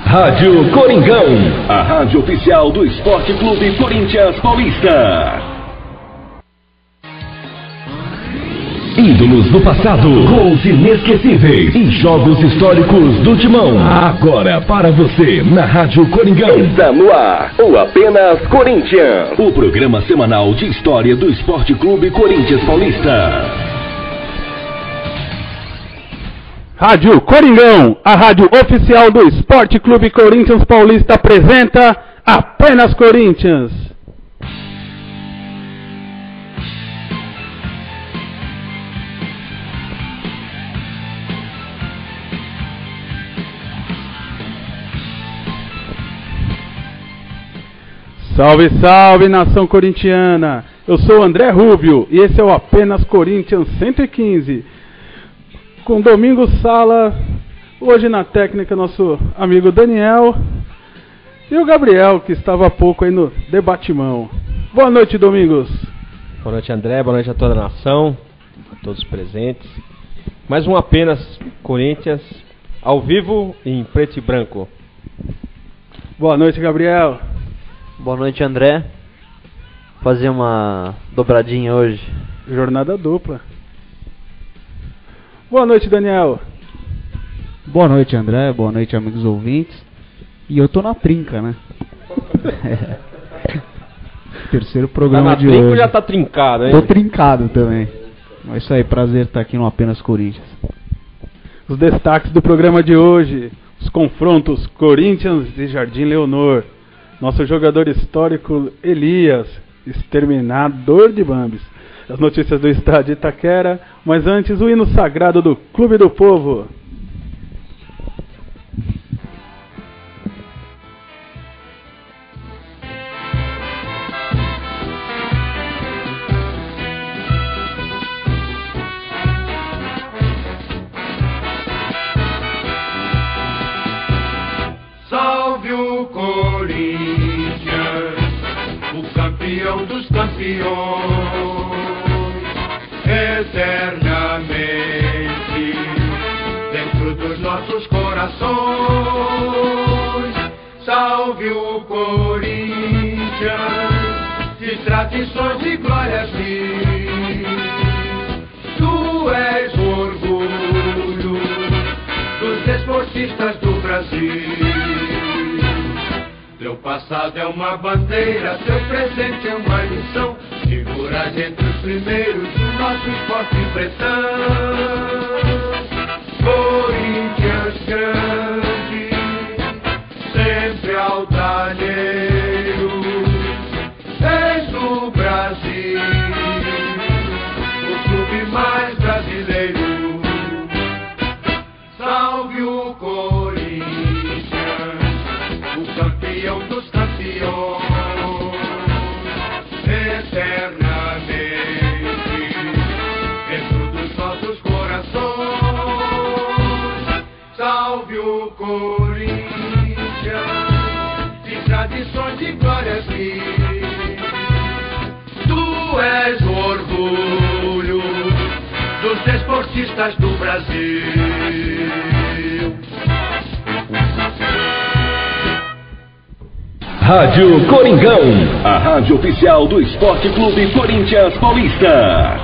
Rádio Coringão, a rádio oficial do Esporte Clube Corinthians Paulista. Ídolos do passado, gols inesquecíveis e jogos históricos do Timão. Agora para você, na Rádio Coringão. Está no ar, o Apenas Corinthians. O programa semanal de história do Esporte Clube Corinthians Paulista. Rádio Coringão, a rádio oficial do Esporte Clube Corinthians Paulista, apresenta Apenas Corinthians. Salve, salve, nação corintiana! Eu sou André Rubio e esse é o Apenas Corinthians 115. Com Domingos Sala, hoje na técnica nosso amigo Daniel e o Gabriel, que estava há pouco aí no debatimão. Boa noite, Domingos. Boa noite, André, boa noite a toda a nação, a todos os presentes. Mais um Apenas Corinthians, ao vivo em preto e branco. Boa noite, Gabriel. Boa noite, André. Fazer uma dobradinha hoje. Jornada dupla. Boa noite, Daniel. Boa noite, André. Boa noite, amigos ouvintes. E eu tô na trinca, né? Terceiro programa de hoje. Tá na trinca ou já tá trincado, hein? Tô trincado também. É isso aí, prazer estar aqui no Apenas Corinthians. Os destaques do programa de hoje. Os confrontos Corinthians e Jardim Leonor. Nosso jogador histórico Elias, exterminador de Bambis. As notícias do estádio Itaquera, mas antes o hino sagrado do Clube do Povo. Salve o Corinthians, o campeão dos campeões. Eternamente dentro dos nossos corações. Salve o Corinthians, de tradições e glórias mil. Tu és o orgulho dos desportistas do Brasil. Teu passado é uma bandeira, teu presente é uma lição. Figuras entre os primeiros do nosso esporte impressão. Corinthians grande, sempre altaneiro, és do Brasil, o clube mais brasileiro. Salve o Corinthians, o campeão dos campeões. Eternamente dentro dos nossos corações. Salve o Corinthians, de tradições e glórias mil. Tu és o orgulho dos desportistas do Brasil. Rádio Coringão, a rádio oficial do Esporte Clube Corinthians Paulista.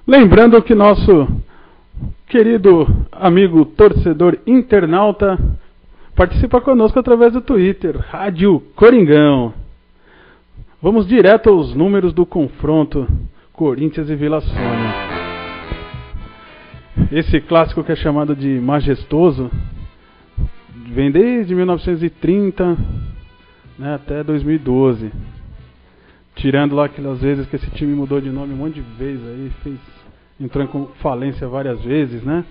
Lembrando que nosso querido amigo torcedor internauta participa conosco através do Twitter, Rádio Coringão. Vamos direto aos números do confronto Corinthians e Vila Sônia. Esse clássico que é chamado de majestoso vem desde 1930, né, até 2012. Tirando lá aquelas vezes que esse time mudou de nome um monte de vezes aí, entrou em falência várias vezes, né?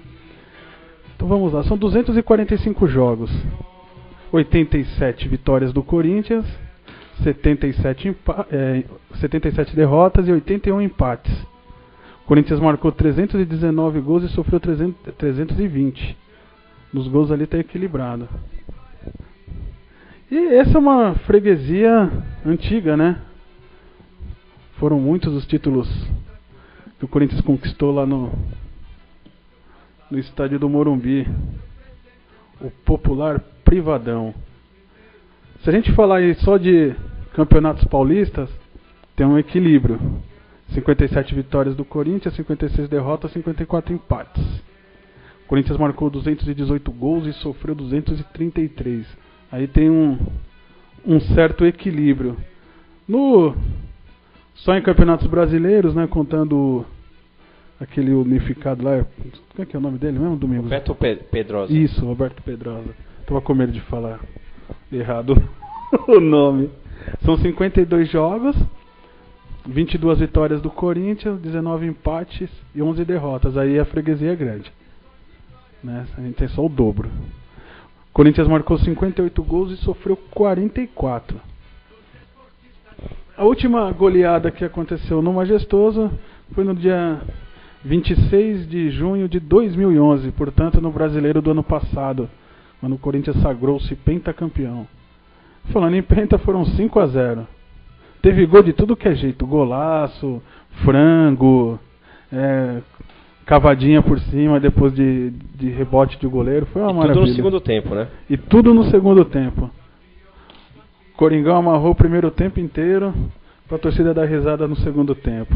Então vamos lá, são 245 jogos. 87 vitórias do Corinthians, 77 derrotas e 81 empates. O Corinthians marcou 319 gols e sofreu 320. Nos gols ali está equilibrado. E essa é uma freguesia antiga, né? Foram muitos os títulos que o Corinthians conquistou lá no estádio do Morumbi. o popular Privadão. Se a gente falar aí só de campeonatos paulistas, tem um equilíbrio. 57 vitórias do Corinthians, 56 derrotas, 54 empates. O Corinthians marcou 218 gols e sofreu 233. Aí tem um certo equilíbrio. Só em campeonatos brasileiros, né, contando aquele unificado lá, qual é que é o nome dele mesmo, Domingos? Roberto Pedrosa. Isso, Roberto Pedrosa. Tava com medo de falar errado o nome. São 52 jogos, 22 vitórias do Corinthians, 19 empates e 11 derrotas. Aí a freguesia é grande, né? A gente tem só o dobro. O Corinthians marcou 58 gols e sofreu 44. A última goleada que aconteceu no Majestoso foi no dia 26 de junho de 2011, portanto no Brasileiro do ano passado, quando o Corinthians sagrou-se pentacampeão. Falando em penta, foram 5-0. Teve gol de tudo que é jeito, golaço, frango, cavadinha por cima depois de rebote de goleiro, foi uma maravilha. Tudo no segundo tempo, né? E tudo no segundo tempo. Coringão amarrou o primeiro tempo inteiro para a torcida dar risada no segundo tempo.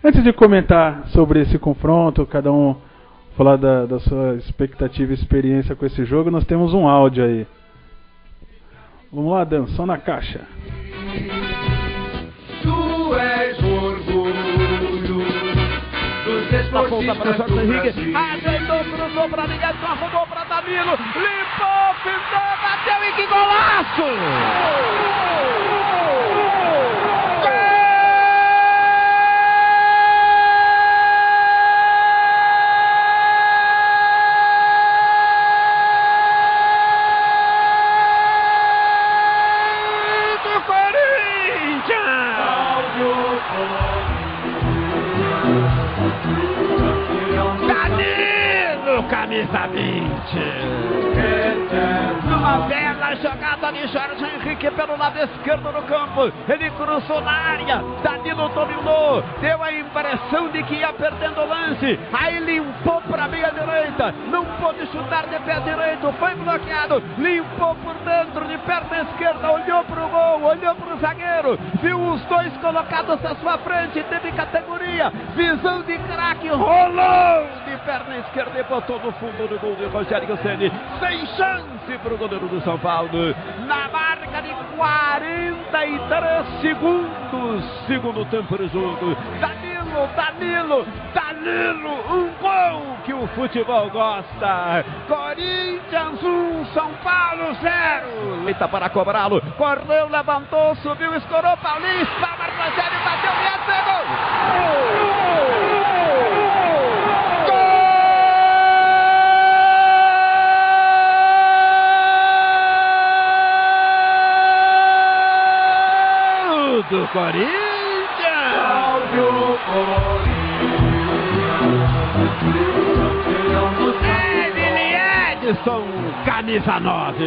Antes de comentar sobre esse confronto, cada um falar da sua expectativa e experiência com esse jogo, nós temos um áudio aí. Vamos lá, Dan, só na caixa. Tu és o orgulho dos esportistas do Brasil. Ajeitou, cruzou pra ninguém, só arrumou pra Danilo. Limpou, pintou, bateu e que golaço! Camisa 20. Numa bela jogada de Jorge Henrique pelo lado esquerdo do campo. Ele cruzou na área. Danilo dominou. Deu a impressão de que ia perdendo o lance. Aí limpou para a meia direita. Não pôde chutar de pé direito. Foi bloqueado. Limpou por dentro de perna esquerda. Olhou para o gol. Olhou para o zagueiro. Viu os dois colocados à sua frente. Teve categoria. Visão de craque. Rolou de perna esquerda e botou no fundo do gol de Rogério Ceni. Sem chance para o goleiro do São Paulo. Na marca de 43 segundos. Segundo tempo do jogo. Danilo. Um gol que o futebol gosta. Corinthians 1, São Paulo 0. Eita para cobrá-lo. Correu, levantou, subiu, escorou. Paulinho, Palma, Rogério, bateu e é gol. Do Corinthians. Edson, camisa 9.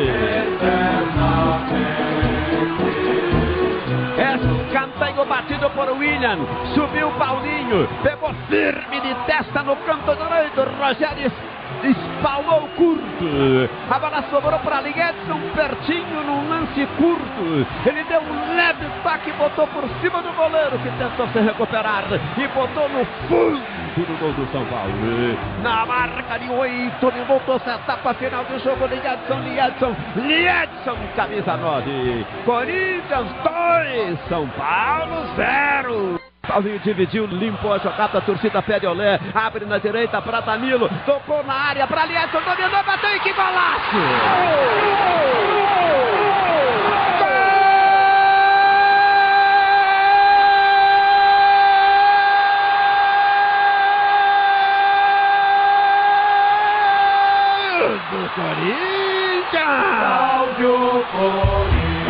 Escanteio batido por William. Subiu Paulinho. Pegou firme de testa no canto direito. Rogério espalmou curto. A bola sobrou para Edson, pertinho num lance curto. Ele deu um leve toque e botou por cima do goleiro que tentou se recuperar e botou no fundo do gol do São Paulo. Na marca de 8 minutos, etapa final do jogo. Edson, camisa 9. Corinthians 2, São Paulo 0. Paulinho dividiu, limpou a jogada, a torcida pede olé, abre na direita para Danilo, tocou na área para Edson, dominou, bateu e que golaço! Do Corinthians! Salve Corinthians!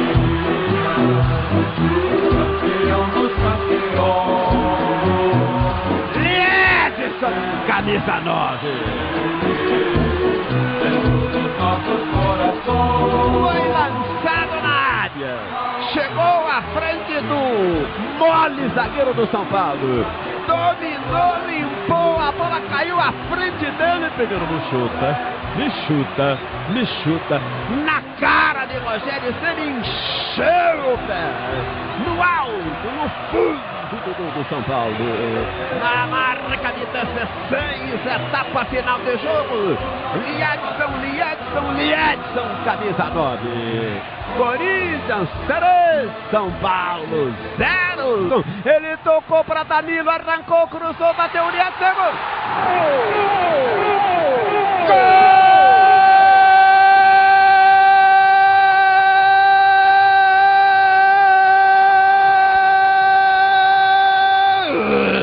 Camisa 9. Foi lançado na área. Chegou à frente do mole zagueiro do São Paulo. Dominou, limpou, a bola caiu à frente dele. Primeiro me chuta. Na cara de Rogério Ceni, encheu o pé. No alto, no fundo do São Paulo. Na marca de 16, etapa final de jogo. Liedson, camisa 9. Corinthians 3, São Paulo 0. Ele tocou para Danilo, arrancou, cruzou, bateu, Liedson. Gol!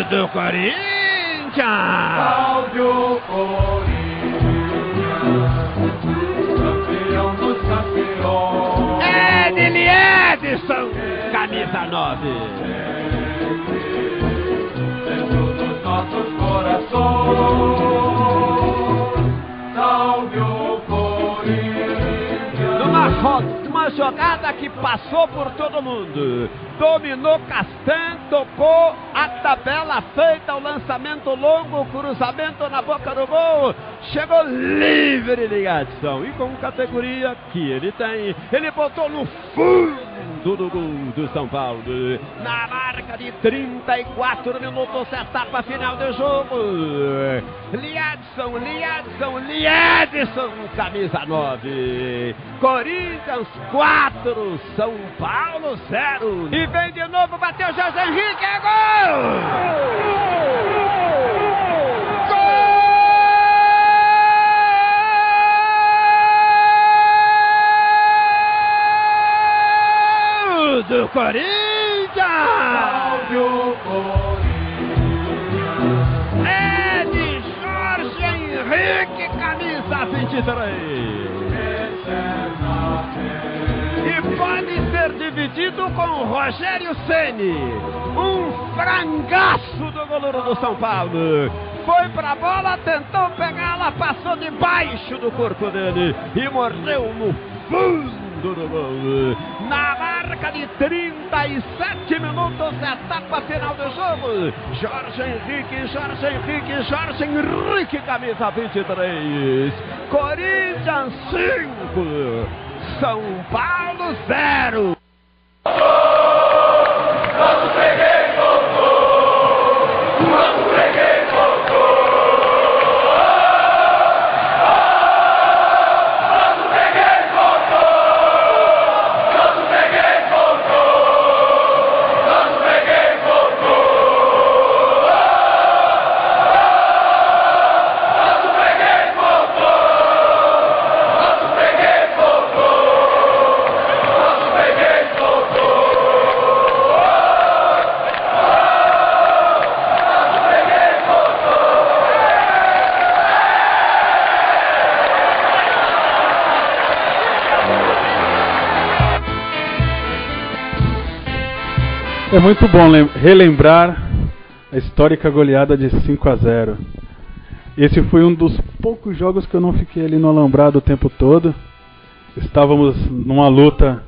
Do Corinthians! Cláudio Corinthians, campeão dos campeões. É de Edson, camisa 9. Dentro dos nossos corações, salve o Corinthians. Uma jogada que passou por todo mundo. Dominou Castan, tocou a tabela feita, o lançamento longo, o cruzamento na boca do gol. Chegou livre de Edson. E com categoria que ele tem, ele botou no fundo do gol do São Paulo. Na marca de 34 minutos, etapa final do jogo. Liedson, camisa 9. Corinthians 4, São Paulo 0. E vem de novo, bateu Jorge Henrique, é gol! Gol do Corinthians! Salve o Corinthians! É de Jorge Henrique, camisa 23. E pode ser dividido com o Rogério Ceni. Um frangaço do goleiro do São Paulo. Foi pra bola, tentou pegá-la, passou debaixo do corpo dele e morreu no fundo do gol. Na marca de 37 minutos, etapa final do jogo. Jorge Henrique, camisa 23. Corinthians 5, São Paulo 0. É muito bom relembrar a histórica goleada de 5-0. Esse foi um dos poucos jogos que eu não fiquei ali no alambrado o tempo todo. Estávamos numa luta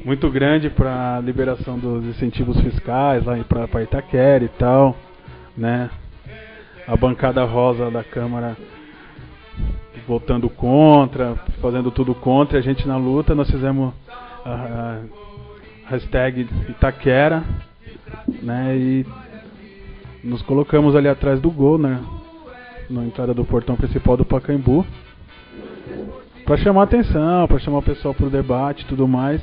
muito grande para a liberação dos incentivos fiscais lá para Itaquera e tal, né? A bancada rosa da Câmara votando contra, fazendo tudo contra, e a gente na luta. Nós fizemos a hashtag Itaquera, né, e nos colocamos ali atrás do gol, né, na entrada do portão principal do Pacaembu, para chamar atenção, para chamar o pessoal para o debate e tudo mais.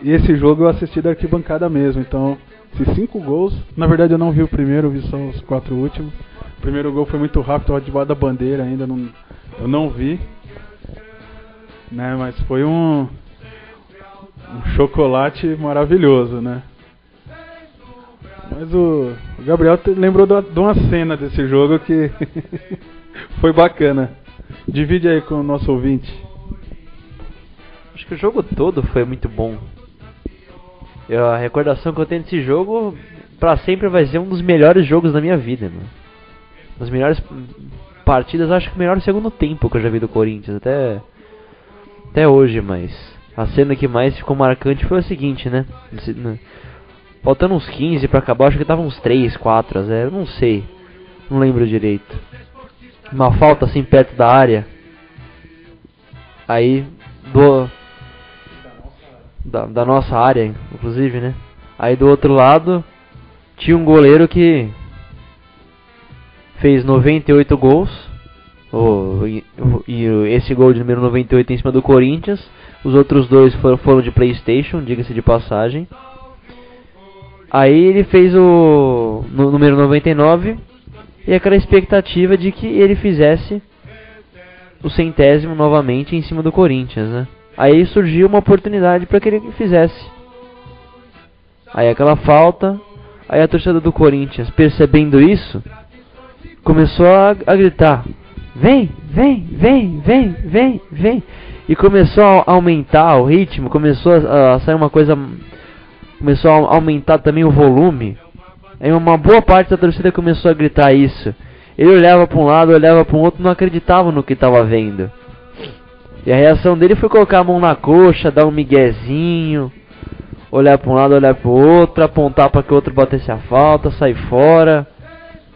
E esse jogo eu assisti da arquibancada mesmo, então esses 5 gols, na verdade eu não vi o primeiro, eu vi só os 4 últimos. O primeiro gol foi muito rápido, estava debaixo da bandeira ainda, eu não vi, né, mas foi um chocolate maravilhoso, né? Mas o Gabriel lembrou de uma cena desse jogo que foi bacana. Divide aí com o nosso ouvinte. Acho que o jogo todo foi muito bom. A recordação que eu tenho desse jogo, pra sempre vai ser um dos melhores jogos da minha vida, mano. As melhores partidas, acho que o melhor segundo tempo que eu já vi do Corinthians, até hoje, mas A cena que mais ficou marcante foi a seguinte, né? Faltando uns 15 pra acabar, acho que tava uns 3, 4 a 0, não sei. Não lembro direito. Uma falta assim perto da área. Aí, da nossa área, inclusive, né? Aí do outro lado, tinha um goleiro que fez 98 gols. E esse gol de número 98 em cima do Corinthians. Os outros 2 foram de PlayStation, diga-se de passagem. Aí ele fez o número 99 e aquela expectativa de que ele fizesse o 100º novamente em cima do Corinthians, né? Aí surgiu uma oportunidade para que ele fizesse. Aí aquela falta, aí a torcida do Corinthians, percebendo isso, começou a gritar: vem, vem, vem, vem, vem, vem. E começou a aumentar o ritmo, começou a sair uma coisa, começou a aumentar também o volume. Aí uma boa parte da torcida começou a gritar isso. Ele olhava para um lado, olhava para o outro, não acreditava no que estava vendo. E a reação dele foi colocar a mão na coxa, dar um miguezinho, olhar para um lado, olhar para o outro, apontar para que o outro batesse a falta, sair fora.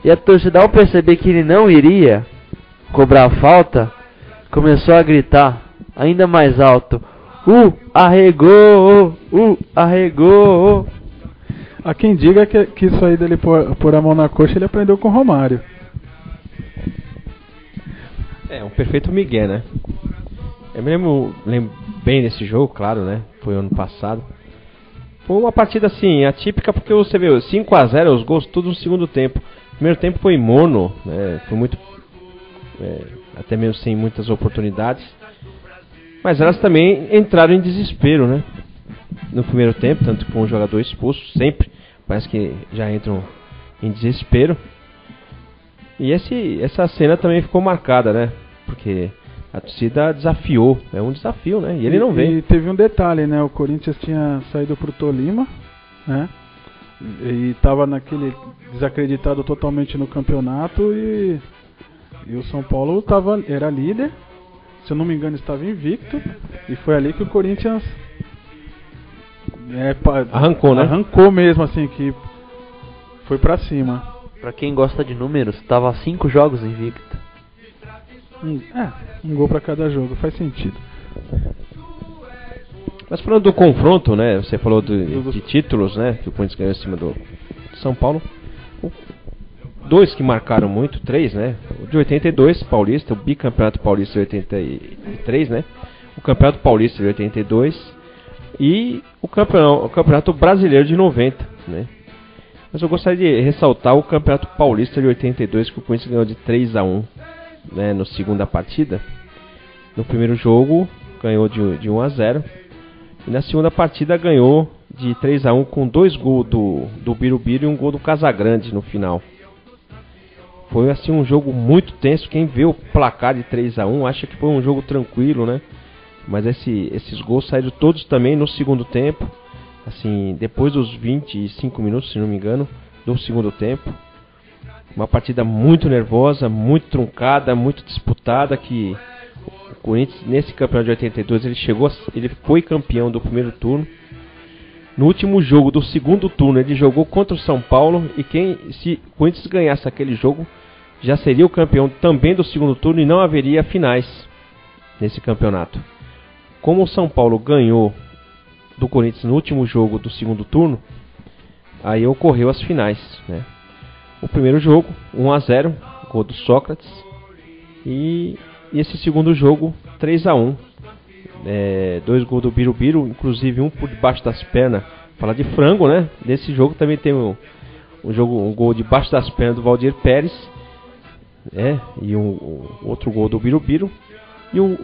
E a torcida, ao perceber que ele não iria cobrar a falta, começou a gritar ainda mais alto: arregou! Arregou! Há quem diga que isso aí dele pôr a mão na coxa ele aprendeu com o Romário. É um perfeito migué, né? Eu me lembro bem desse jogo, claro, né? Foi ano passado. Foi uma partida assim, atípica, porque você viu 5 a 0, os gols tudo no segundo tempo. O primeiro tempo foi mono, né? Foi muito, até mesmo sem muitas oportunidades. Mas elas também entraram em desespero, né? No primeiro tempo, tanto com um jogador expulso, sempre parece que já entram em desespero. E essa cena também ficou marcada, né? Porque a torcida desafiou, é um desafio, né? E ele não veio. E teve um detalhe, né? O Corinthians tinha saído pro Tolima, né? E tava naquele desacreditado totalmente no campeonato e o São Paulo era líder, se eu não me engano estava invicto, e foi ali que o Corinthians arrancou, né? Arrancou mesmo, assim, que foi pra cima. Pra quem gosta de números, tava 5 jogos invicto. Um gol pra cada jogo, faz sentido. Mas falando do confronto, né? Você falou de títulos, né? Que o Corinthians ganhou em cima do São Paulo. 2 que marcaram muito, 3, né? O de 82, Paulista, o bicampeonato paulista de 83, né? O campeonato paulista de 82 e o campeonato brasileiro de 90, né? Mas eu gostaria de ressaltar o campeonato paulista de 82, que o Corinthians ganhou de 3 a 1, né? Na segunda partida. No primeiro jogo ganhou de 1 a 0 e na segunda partida ganhou de 3 a 1 com 2 gols do Birubiru e um gol do Casagrande no final. Foi assim um jogo muito tenso. Quem vê o placar de 3 a 1 acha que foi um jogo tranquilo, né? Mas esses gols saíram todos também no segundo tempo. Assim, depois dos 25 minutos, se não me engano, do segundo tempo. Uma partida muito nervosa, muito truncada, muito disputada, que o Corinthians nesse campeonato de 82 ele foi campeão do primeiro turno. No último jogo do segundo turno ele jogou contra o São Paulo e se o Corinthians ganhasse aquele jogo já seria o campeão também do segundo turno e não haveria finais nesse campeonato. Como o São Paulo ganhou do Corinthians no último jogo do segundo turno, aí ocorreu as finais, né? O primeiro jogo 1 a 0, gol do Sócrates, e esse segundo jogo 3 a 1, 2 gols do Birubiru, inclusive um por debaixo das pernas. Falar de frango, né? Nesse jogo também tem um gol debaixo das pernas do Valdir Pérez, e outro gol do Birubiru, e o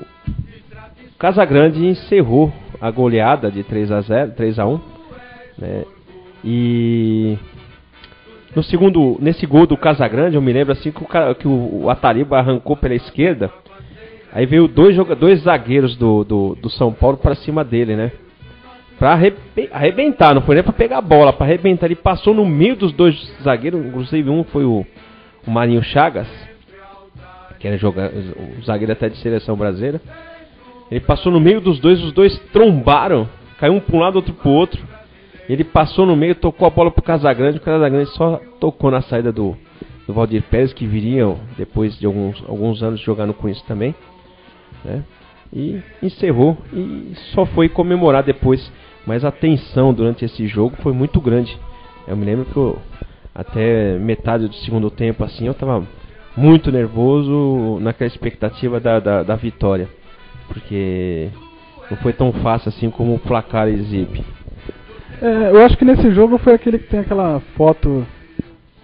Casagrande encerrou a goleada de 3 a 1, né? E nesse gol do Casagrande, eu me lembro assim que o Atariba arrancou pela esquerda. Aí veio dois zagueiros do São Paulo pra cima dele, né? Pra arrebentar, não foi nem pra pegar a bola, pra arrebentar. Ele passou no meio dos 2 zagueiros, inclusive um foi o Marinho Chagas, que era o zagueiro até de seleção brasileira. Ele passou no meio dos dois, os dois trombaram, caiu um para um lado, outro para o outro. Ele passou no meio, tocou a bola pro Casagrande, o Casagrande só tocou na saída do Valdir Pérez, que viria depois de alguns anos jogar no Corinthians também, né? E encerrou e só foi comemorar depois, mas a tensão durante esse jogo foi muito grande. Eu me lembro que até metade do segundo tempo assim, eu estava muito nervoso naquela expectativa da vitória, porque não foi tão fácil assim como o placar exibe. Eu acho que nesse jogo foi aquele que tem aquela foto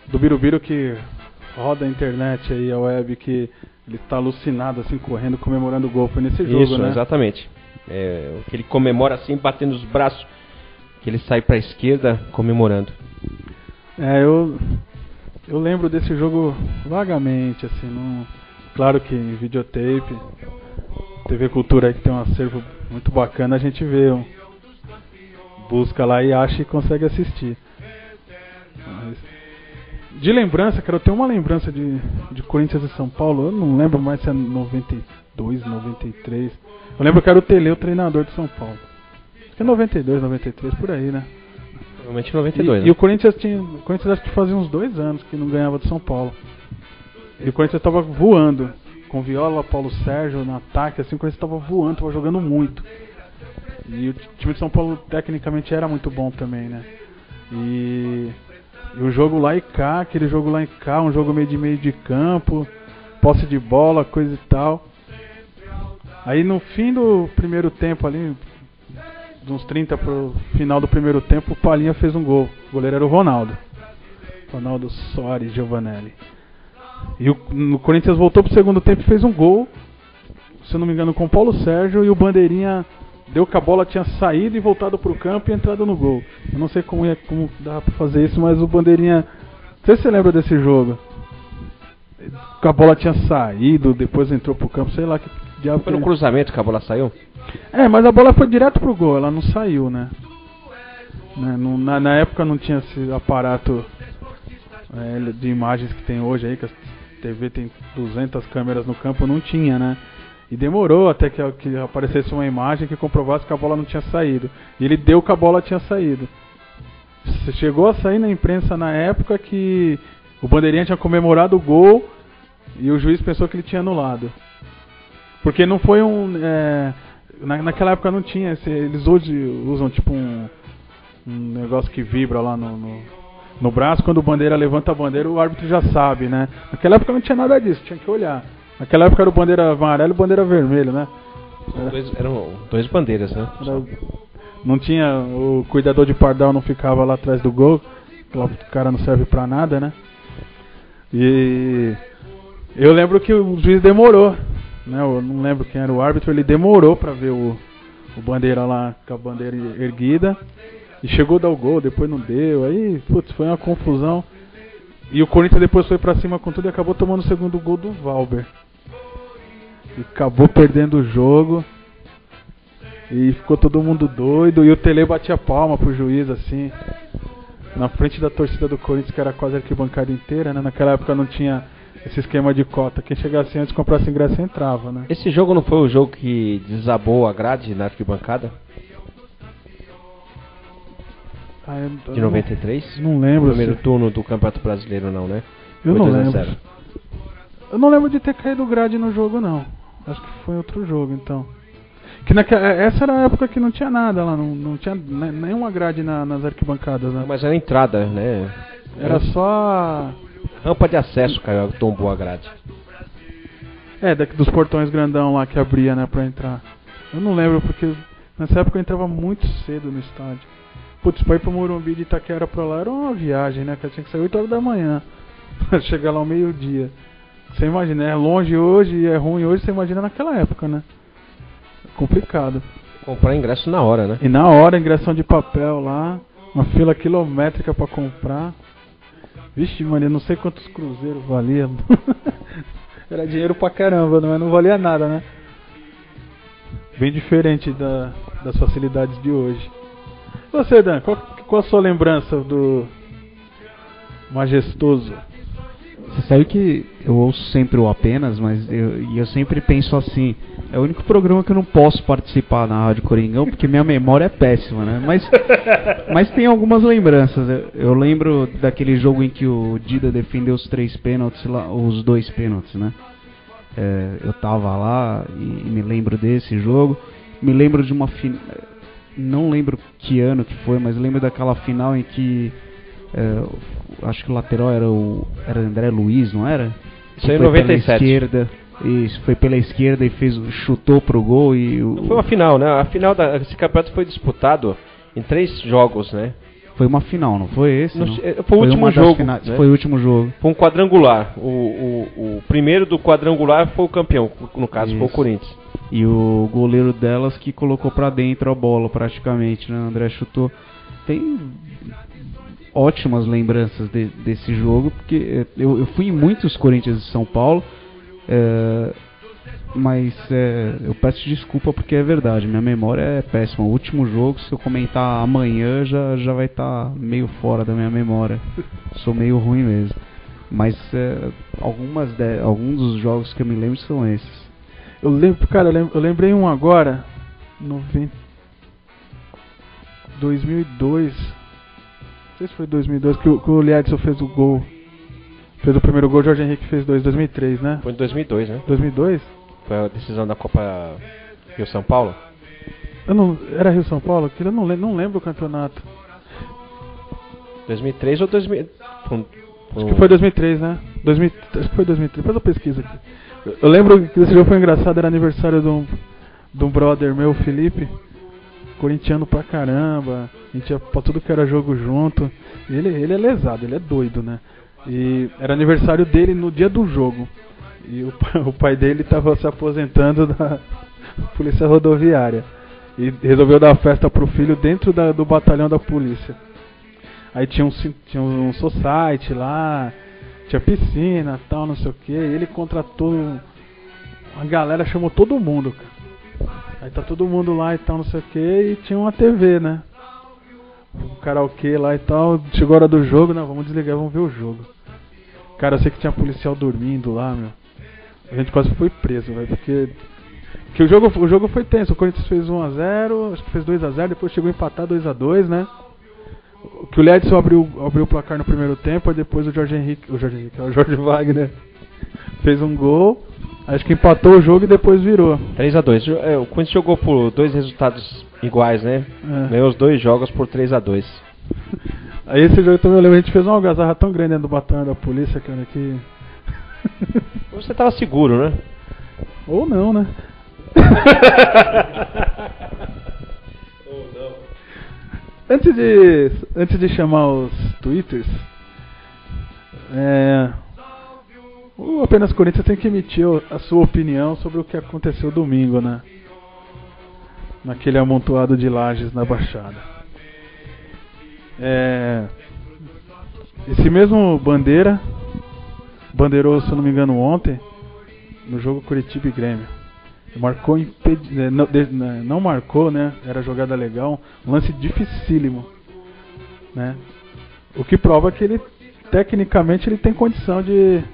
do Birubiru que roda a internet aí, a web, que ele está alucinado assim, correndo, comemorando o gol. Foi nesse jogo, isso, né? Exatamente. Que ele comemora assim, batendo os braços, que ele sai para a esquerda comemorando. Eu lembro desse jogo vagamente, assim, claro que em videotape, TV Cultura aí que tem um acervo muito bacana, a gente vê, busca lá e acha e consegue assistir. Mas, de lembrança, cara, eu tenho uma lembrança de Corinthians e São Paulo, eu não lembro mais se é 92, 93. Eu lembro que era o Tele, o treinador de São Paulo. Acho que é 92, 93, por aí, né? Provavelmente 92, e o Corinthians acho que fazia uns 2 anos que não ganhava de São Paulo. E o Corinthians estava voando, com Viola, Paulo Sérgio no ataque, assim, o Corinthians estava voando, estava jogando muito. E o time de São Paulo tecnicamente era muito bom também, né? E o jogo lá e cá, aquele jogo lá e cá, um jogo meio de campo, posse de bola, coisa e tal. Aí no fim do primeiro tempo ali, de uns 30 pro final do primeiro tempo, o Palinha fez um gol. O goleiro era o Ronaldo Soares Giovanelli. E o Corinthians voltou pro segundo tempo e fez um gol, se eu não me engano, com o Paulo Sérgio, e o Bandeirinha deu que a bola tinha saído e voltado pro campo e entrado no gol. Eu não sei como dá pra fazer isso, mas o Bandeirinha... Não sei se você lembra desse jogo. A bola tinha saído, depois entrou pro campo, sei lá que diabo. Foi no cruzamento que a bola saiu? Mas a bola foi direto pro gol, ela não saiu, né? Na época não tinha esse aparato de imagens que tem hoje aí, que a TV tem 200 câmeras no campo, não tinha, né? E demorou até que aparecesse uma imagem que comprovasse que a bola não tinha saído. E ele deu que a bola tinha saído. Chegou a sair na imprensa na época que o Bandeirinha tinha comemorado o gol e o juiz pensou que ele tinha anulado. Porque não foi naquela época não tinha, eles hoje usam tipo um negócio que vibra lá no braço, quando o bandeira levanta a bandeira, o árbitro já sabe, né? Naquela época não tinha nada disso, tinha que olhar. Naquela época era o bandeira amarelo e o bandeira vermelho, né? Eram 2 bandeiras, né? Não tinha, o cuidador de pardal não ficava lá atrás do gol, o cara não serve pra nada, né? E eu lembro que o juiz demorou, né? Eu não lembro quem era o árbitro, ele demorou pra ver o bandeira lá com a bandeira erguida. E chegou a dar o gol, depois não deu, aí, putz, foi uma confusão. E o Corinthians depois foi pra cima com tudo e acabou tomando o segundo gol do Valber. E acabou perdendo o jogo. E ficou todo mundo doido. E o Tele batia palma pro juiz, assim, na frente da torcida do Corinthians, que era quase a arquibancada inteira, né? Naquela época não tinha esse esquema de cota. Quem chegasse antes, comprasse ingresso, entrava, né? Esse jogo não foi o jogo que desabou a grade na arquibancada? De 93? Não lembro. O primeiro turno do Campeonato Brasileiro, não, né? Eu não lembro. Eu não lembro de ter caído grade no jogo, não. Acho que foi outro jogo, então. Essa era a época que não tinha nada lá, não tinha nenhuma grade nas arquibancadas, né? Mas era entrada, né? Era só rampa de acesso, cara, tombou a grade. Dos portões grandão lá que abria, né, pra entrar. Eu não lembro, porque nessa época eu entrava muito cedo no estádio. Putz, pra ir pro Morumbi de Itaquera pra lá era uma viagem, né? Que eu tinha que sair 8 horas da manhã pra chegar lá ao meio-dia. Você imagina, é longe hoje e é ruim hoje, você imagina naquela época, né? Complicado. Comprar ingresso na hora, né? E na hora, ingressão de papel lá, uma fila quilométrica pra comprar. Vixe, mano, eu não sei quantos cruzeiros valia. Era dinheiro pra caramba, mas não valia nada, né? Bem diferente das facilidades de hoje. Você, Dan, qual a sua lembrança do majestoso sabe que eu ouço sempre o Apenas, mas eu sempre penso assim, é o único programa que eu não posso participar na Rádio Coringão, porque minha memória é péssima, né? Mas tem algumas lembranças. Eu lembro daquele jogo em que o Dida defendeu os 3 pênaltis, os 2 pênaltis, né? Eu tava lá e me lembro desse jogo. Me lembro de uma final, não lembro que ano que foi, mas lembro daquela final em que acho que o lateral era André Luiz, não era? Isso aí em 97. Isso, foi pela esquerda e chutou pro gol e Não foi uma final, né? A final desse campeonato foi disputado em 3 jogos, né? Foi uma final, não foi esse? Não? Foi o último jogo. Né? Foi o último jogo. Foi um quadrangular. O primeiro do quadrangular foi o campeão, no caso, isso. Foi o Corinthians. E o goleiro delas que colocou pra dentro a bola praticamente, né? O André chutou. Tem ótimas lembranças desse jogo, porque eu fui em muitos Corinthians de São Paulo, mas eu peço desculpa porque é verdade, minha memória é péssima. O último jogo, se eu comentar amanhã, já vai estar meio fora da minha memória. Sou meio ruim mesmo. Mas alguns dos jogos que eu me lembro são esses. Eu lembro, cara, eu lembrei um agora, 2002, não sei se foi 2002, que o Liadson fez o gol. Fez o primeiro gol, o Jorge Henrique fez 2003, né? Foi em 2002, né? 2002? Foi a decisão da Copa Rio-São Paulo? Era Rio-São Paulo? Eu não lembro o campeonato. 2003 ou 2000? Acho que foi 2003, né? Acho que foi 2003, depois eu pesquiso aqui. Eu lembro que esse jogo foi engraçado, era aniversário de um brother meu, Felipe, corintiano pra caramba, a gente ia pra tudo que era jogo junto. Ele é lesado, ele é doido, né? E era aniversário dele no dia do jogo. E o pai dele estava se aposentando da polícia rodoviária. E resolveu dar festa pro filho dentro do batalhão da polícia. Aí tinha um society lá, tinha piscina, tal, não sei o que. Ele contratou a galera, chamou todo mundo, cara. Aí tá todo mundo lá e tal, não sei o que. E tinha uma TV, né? Um karaokê lá e tal. Chegou a hora do jogo, né? Vamos desligar, vamos ver o jogo. Cara, eu sei que tinha policial dormindo lá, meu. A gente quase foi preso, velho, porque o jogo foi tenso. O Corinthians fez 1-0, acho que fez 2-0, depois chegou a empatar 2-2, né? Que o Liadson abriu o placar no primeiro tempo, aí depois o Jorge Wagner fez um gol, acho que empatou o jogo e depois virou. 3-2. O Corinthians jogou por 2 resultados iguais, né? Ganhou os 2 jogos por 3-2. Aí esse jogo também eu lembro, a gente fez uma algazarra tão grande dentro do batalhão da polícia, cara, que... Você tava seguro, né? Ou não, né? Antes de chamar os twitters, o Apenas Corinthians tem que emitir a sua opinião sobre o que aconteceu domingo, né? Naquele amontoado de lajes na Baixada. Esse mesmo bandeirou, se eu não me engano, ontem, no jogo Curitiba e Grêmio. Marcou, não marcou, né? Era jogada legal, um lance dificílimo, né? O que prova que ele, tecnicamente, ele tem condição de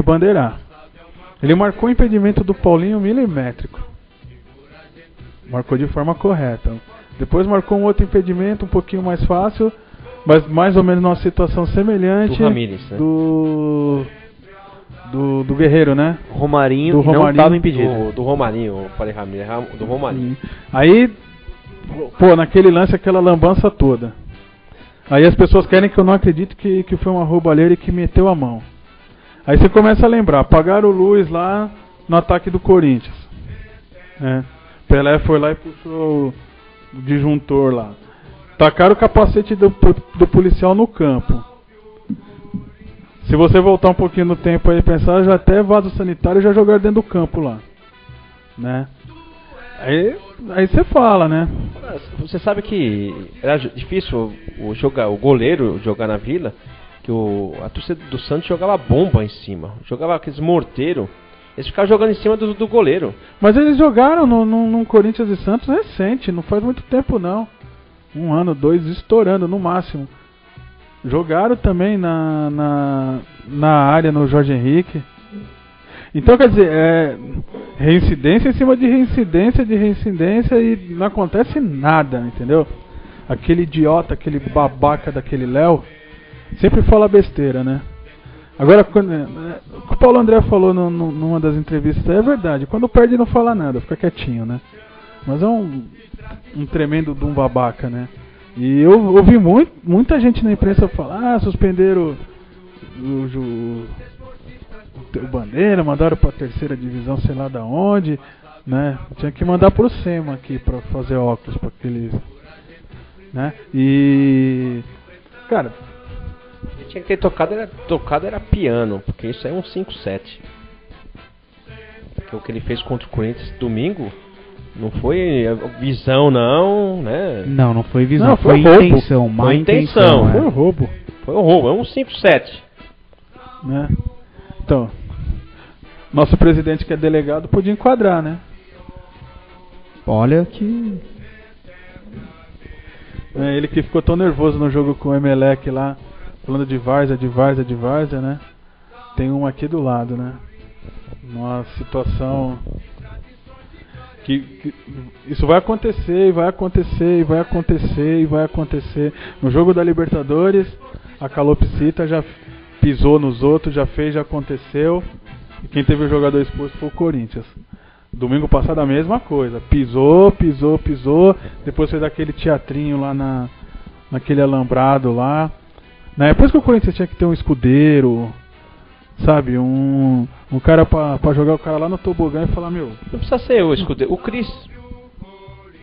bandeirar. Ele marcou o impedimento do Paulinho milimétrico. Marcou de forma correta. Depois marcou um outro impedimento um pouquinho mais fácil, mas mais ou menos numa situação semelhante do Ramírez, né? Do Guerreiro, né? Romarinho não estava impedido. Do Romarinho, eu falei Ramírez, do Romarinho. Aí, naquele lance, aquela lambança toda. Aí as pessoas querem que eu não acredite que foi uma roubalheira e que meteu a mão. Aí você começa a lembrar, apagaram luz lá no ataque do Corinthians. Pelé foi lá e puxou o disjuntor lá. Tacaram o capacete do policial no campo. Se você voltar um pouquinho no tempo aí e pensar, já até vaso sanitário já jogaram dentro do campo lá, né? Aí você fala, né? Você sabe que era difícil o goleiro jogar na Vila, que a torcida do Santos jogava bomba em cima, jogava aqueles morteiros, eles ficavam jogando em cima do goleiro. Mas eles jogaram num Corinthians e Santos recente, não faz muito tempo não. 1 ano, 2, estourando no máximo. jogaram também na área no Jorge Henrique. Então, quer dizer, reincidência em cima de reincidência e não acontece nada, entendeu? Aquele idiota, aquele babaca daquele Léo sempre fala besteira, né? Agora, o que o Paulo André falou numa das entrevistas é verdade. Quando perde não fala nada, fica quietinho, né? Mas é um tremendo de um babaca, né? E eu ouvi muita gente na imprensa falar, suspenderam o Bandeira, mandaram pra 3ª divisão, sei lá da onde, né? Tinha que mandar pro SEMA aqui pra fazer óculos pra aquele, né? E cara, ele tinha que ter tocado era piano, porque isso é um 5-7. Porque o que ele fez contra o Corinthians domingo não foi visão, não, né? Não foi visão, não, foi intenção, má intenção. Foi um roubo. Foi um roubo, é um 5-7. Né? Então, nosso presidente que é delegado podia enquadrar, né? Olha que... Ele que ficou tão nervoso no jogo com o Emelec lá, falando de várzea, né? Tem um aqui do lado, né? Uma situação que isso vai acontecer, e vai acontecer, e vai acontecer, e vai acontecer. No jogo da Libertadores, a calopsita já pisou nos outros, já fez, já aconteceu. E quem teve o jogador expulso foi o Corinthians. Domingo passado a mesma coisa. Pisou. Depois fez aquele teatrinho lá naquele alambrado lá. Depois que o Corinthians tinha que ter um escudeiro, sabe? Um cara pra jogar o cara lá no tobogã e falar, meu... Não precisa ser o escudeiro. O Cris...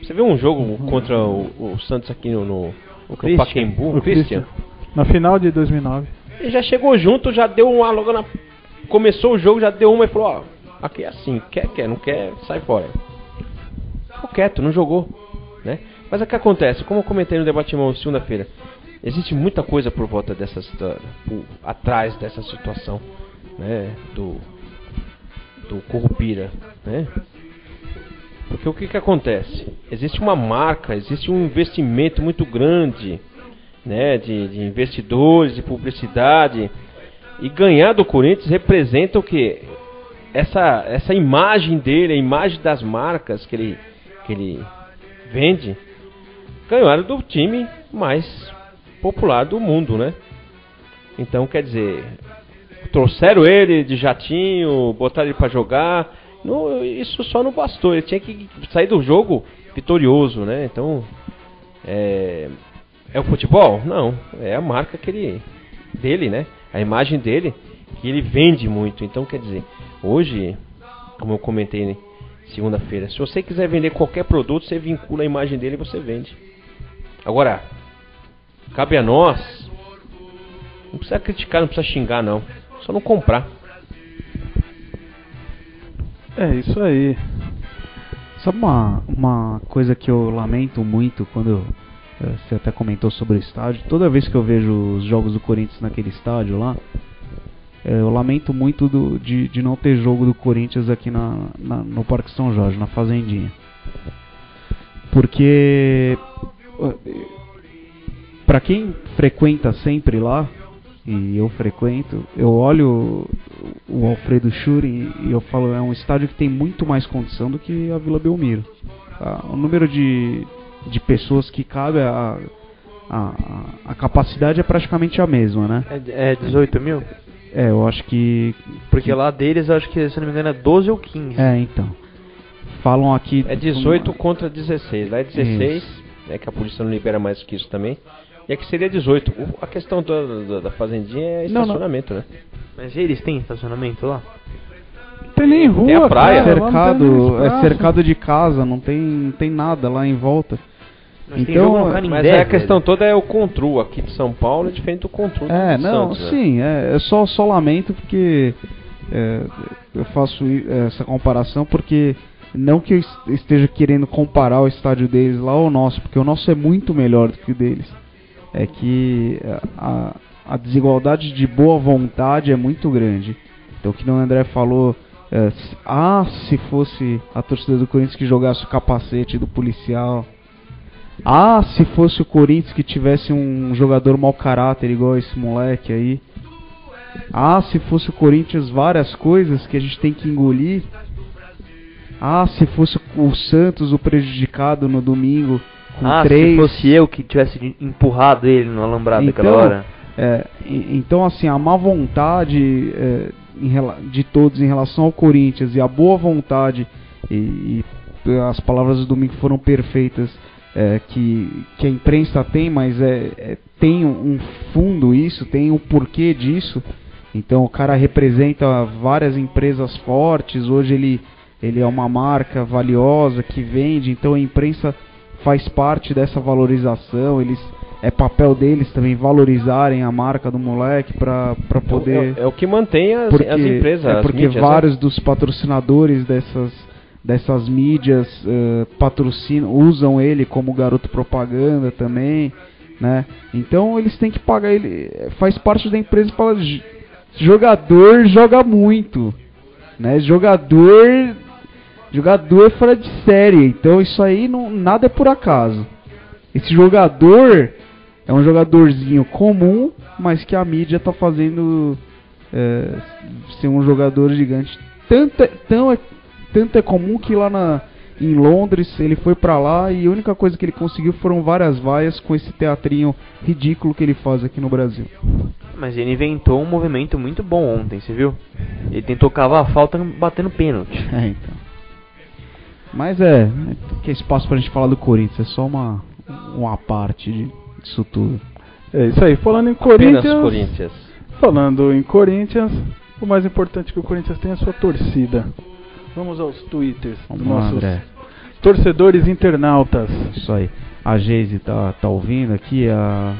Você viu um jogo contra o Santos aqui no Pacaembu? O Christian. Na final de 2009. Ele já chegou junto, já deu uma logo na... Começou o jogo, já deu uma e falou, ó, aqui é assim, quer, não quer, sai fora. Ficou quieto, não jogou, né? Mas o que acontece? Como eu comentei no debate segunda-feira, existe muita coisa por volta atrás dessa situação, né? Do Curupira, né? Porque o que acontece? Existe uma marca, existe um investimento muito grande, né? De investidores, de publicidade. E ganhar do Corinthians representa o que? Essa imagem dele, a imagem das marcas que ele vende, ganharam do time mais popular do mundo, né? Então, quer dizer, trouxeram ele de jatinho, botaram ele pra jogar, isso só não bastou, ele tinha que sair do jogo vitorioso, né? Então, é o futebol? Não, é a marca dele, né? A imagem dele, que ele vende muito. Então, quer dizer, hoje, como eu comentei segunda-feira, se você quiser vender qualquer produto, você vincula a imagem dele e você vende. Agora, cabe a nós, não precisa criticar, não precisa xingar, não. Só não comprar. É isso aí. Sabe uma coisa que eu lamento muito quando você até comentou sobre o estádio? Toda vez que eu vejo os jogos do Corinthians naquele estádio lá, eu lamento muito de não ter jogo do Corinthians aqui no Parque São Jorge, na Fazendinha. Porque pra quem frequenta sempre lá, e eu frequento, eu olho o Alfredo Schuri e eu falo, é um estádio que tem muito mais condição do que a Vila Belmiro. O número de pessoas que cabe, a capacidade é praticamente a mesma, né? É 18 mil? Eu acho que... Porque lá deles, eu acho que, se não me engano, é 12 ou 15. Então. Falam aqui... É 18 contra 16. Lá é 16, né, que a polícia não libera mais que isso também. E aqui seria 18. A questão da Fazendinha é estacionamento, né? Mas eles têm estacionamento lá? Tem nem rua, tem a praia. É cercado de casa, não tem nada lá em volta. Mas então, mas a questão toda é o Contru. Aqui de São Paulo é diferente do Contru. Santos, sim, né? Eu só lamento porque eu faço essa comparação porque não que eu esteja querendo comparar o estádio deles lá ao nosso, porque o nosso é muito melhor do que o deles. É que a desigualdade de boa vontade é muito grande. Então, o que o André falou, se fosse a torcida do Corinthians que jogasse o capacete do policial, Se fosse o Corinthians que tivesse um jogador mau caráter igual esse moleque aí. Se fosse o Corinthians, várias coisas que a gente tem que engolir. Se fosse o Santos o prejudicado no domingo com 3. Se fosse eu que tivesse empurrado ele no alambrado naquela hora. Então, assim, a má vontade de todos em relação ao Corinthians e a boa vontade e as palavras do domingo foram perfeitas, que a imprensa tem, mas tem um fundo isso, tem um porquê disso. Então o cara representa várias empresas fortes, hoje ele é uma marca valiosa que vende, então a imprensa faz parte dessa valorização, é papel deles também valorizarem a marca do moleque para poder... É o que mantém as empresas. Porque mídias, vários dos patrocinadores dessas mídias usam ele como garoto propaganda também, né? Então eles têm que pagar ele, faz parte da empresa. Jogador joga muito, né? Jogador fora de série, então isso aí nada é por acaso. Esse jogador é um jogadorzinho comum, mas que a mídia tá fazendo ser um jogador gigante. Tanto é comum que lá em Londres ele foi pra lá e a única coisa que ele conseguiu foram várias vaias com esse teatrinho ridículo que ele faz aqui no Brasil. Mas ele inventou um movimento muito bom ontem, você viu? Ele tentou cavar a falta batendo pênalti. Então. Mas que espaço pra gente falar do Corinthians, é só uma parte disso tudo. É isso aí, falando em Corinthians. Falando em Corinthians, o mais importante que o Corinthians tem é a sua torcida. Vamos aos twitters dos nossos torcedores internautas. Isso aí. A Geise tá ouvindo aqui, a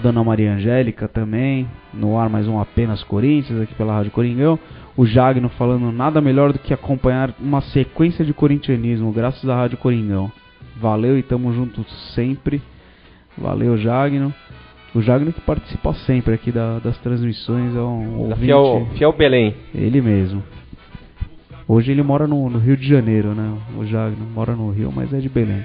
Dona Maria Angélica também, no ar mais um Apenas Corinthians aqui pela Rádio Coringão. O Jagno falando nada melhor do que acompanhar uma sequência de corintianismo graças à Rádio Coringão. Valeu e tamo junto sempre. Valeu, Jagno. O Jagno que participa sempre aqui das transmissões, é um ouvinte. Fiel Belém. Ele mesmo. Hoje ele mora no Rio de Janeiro, né? O Jagno mora no Rio, mas é de Belém.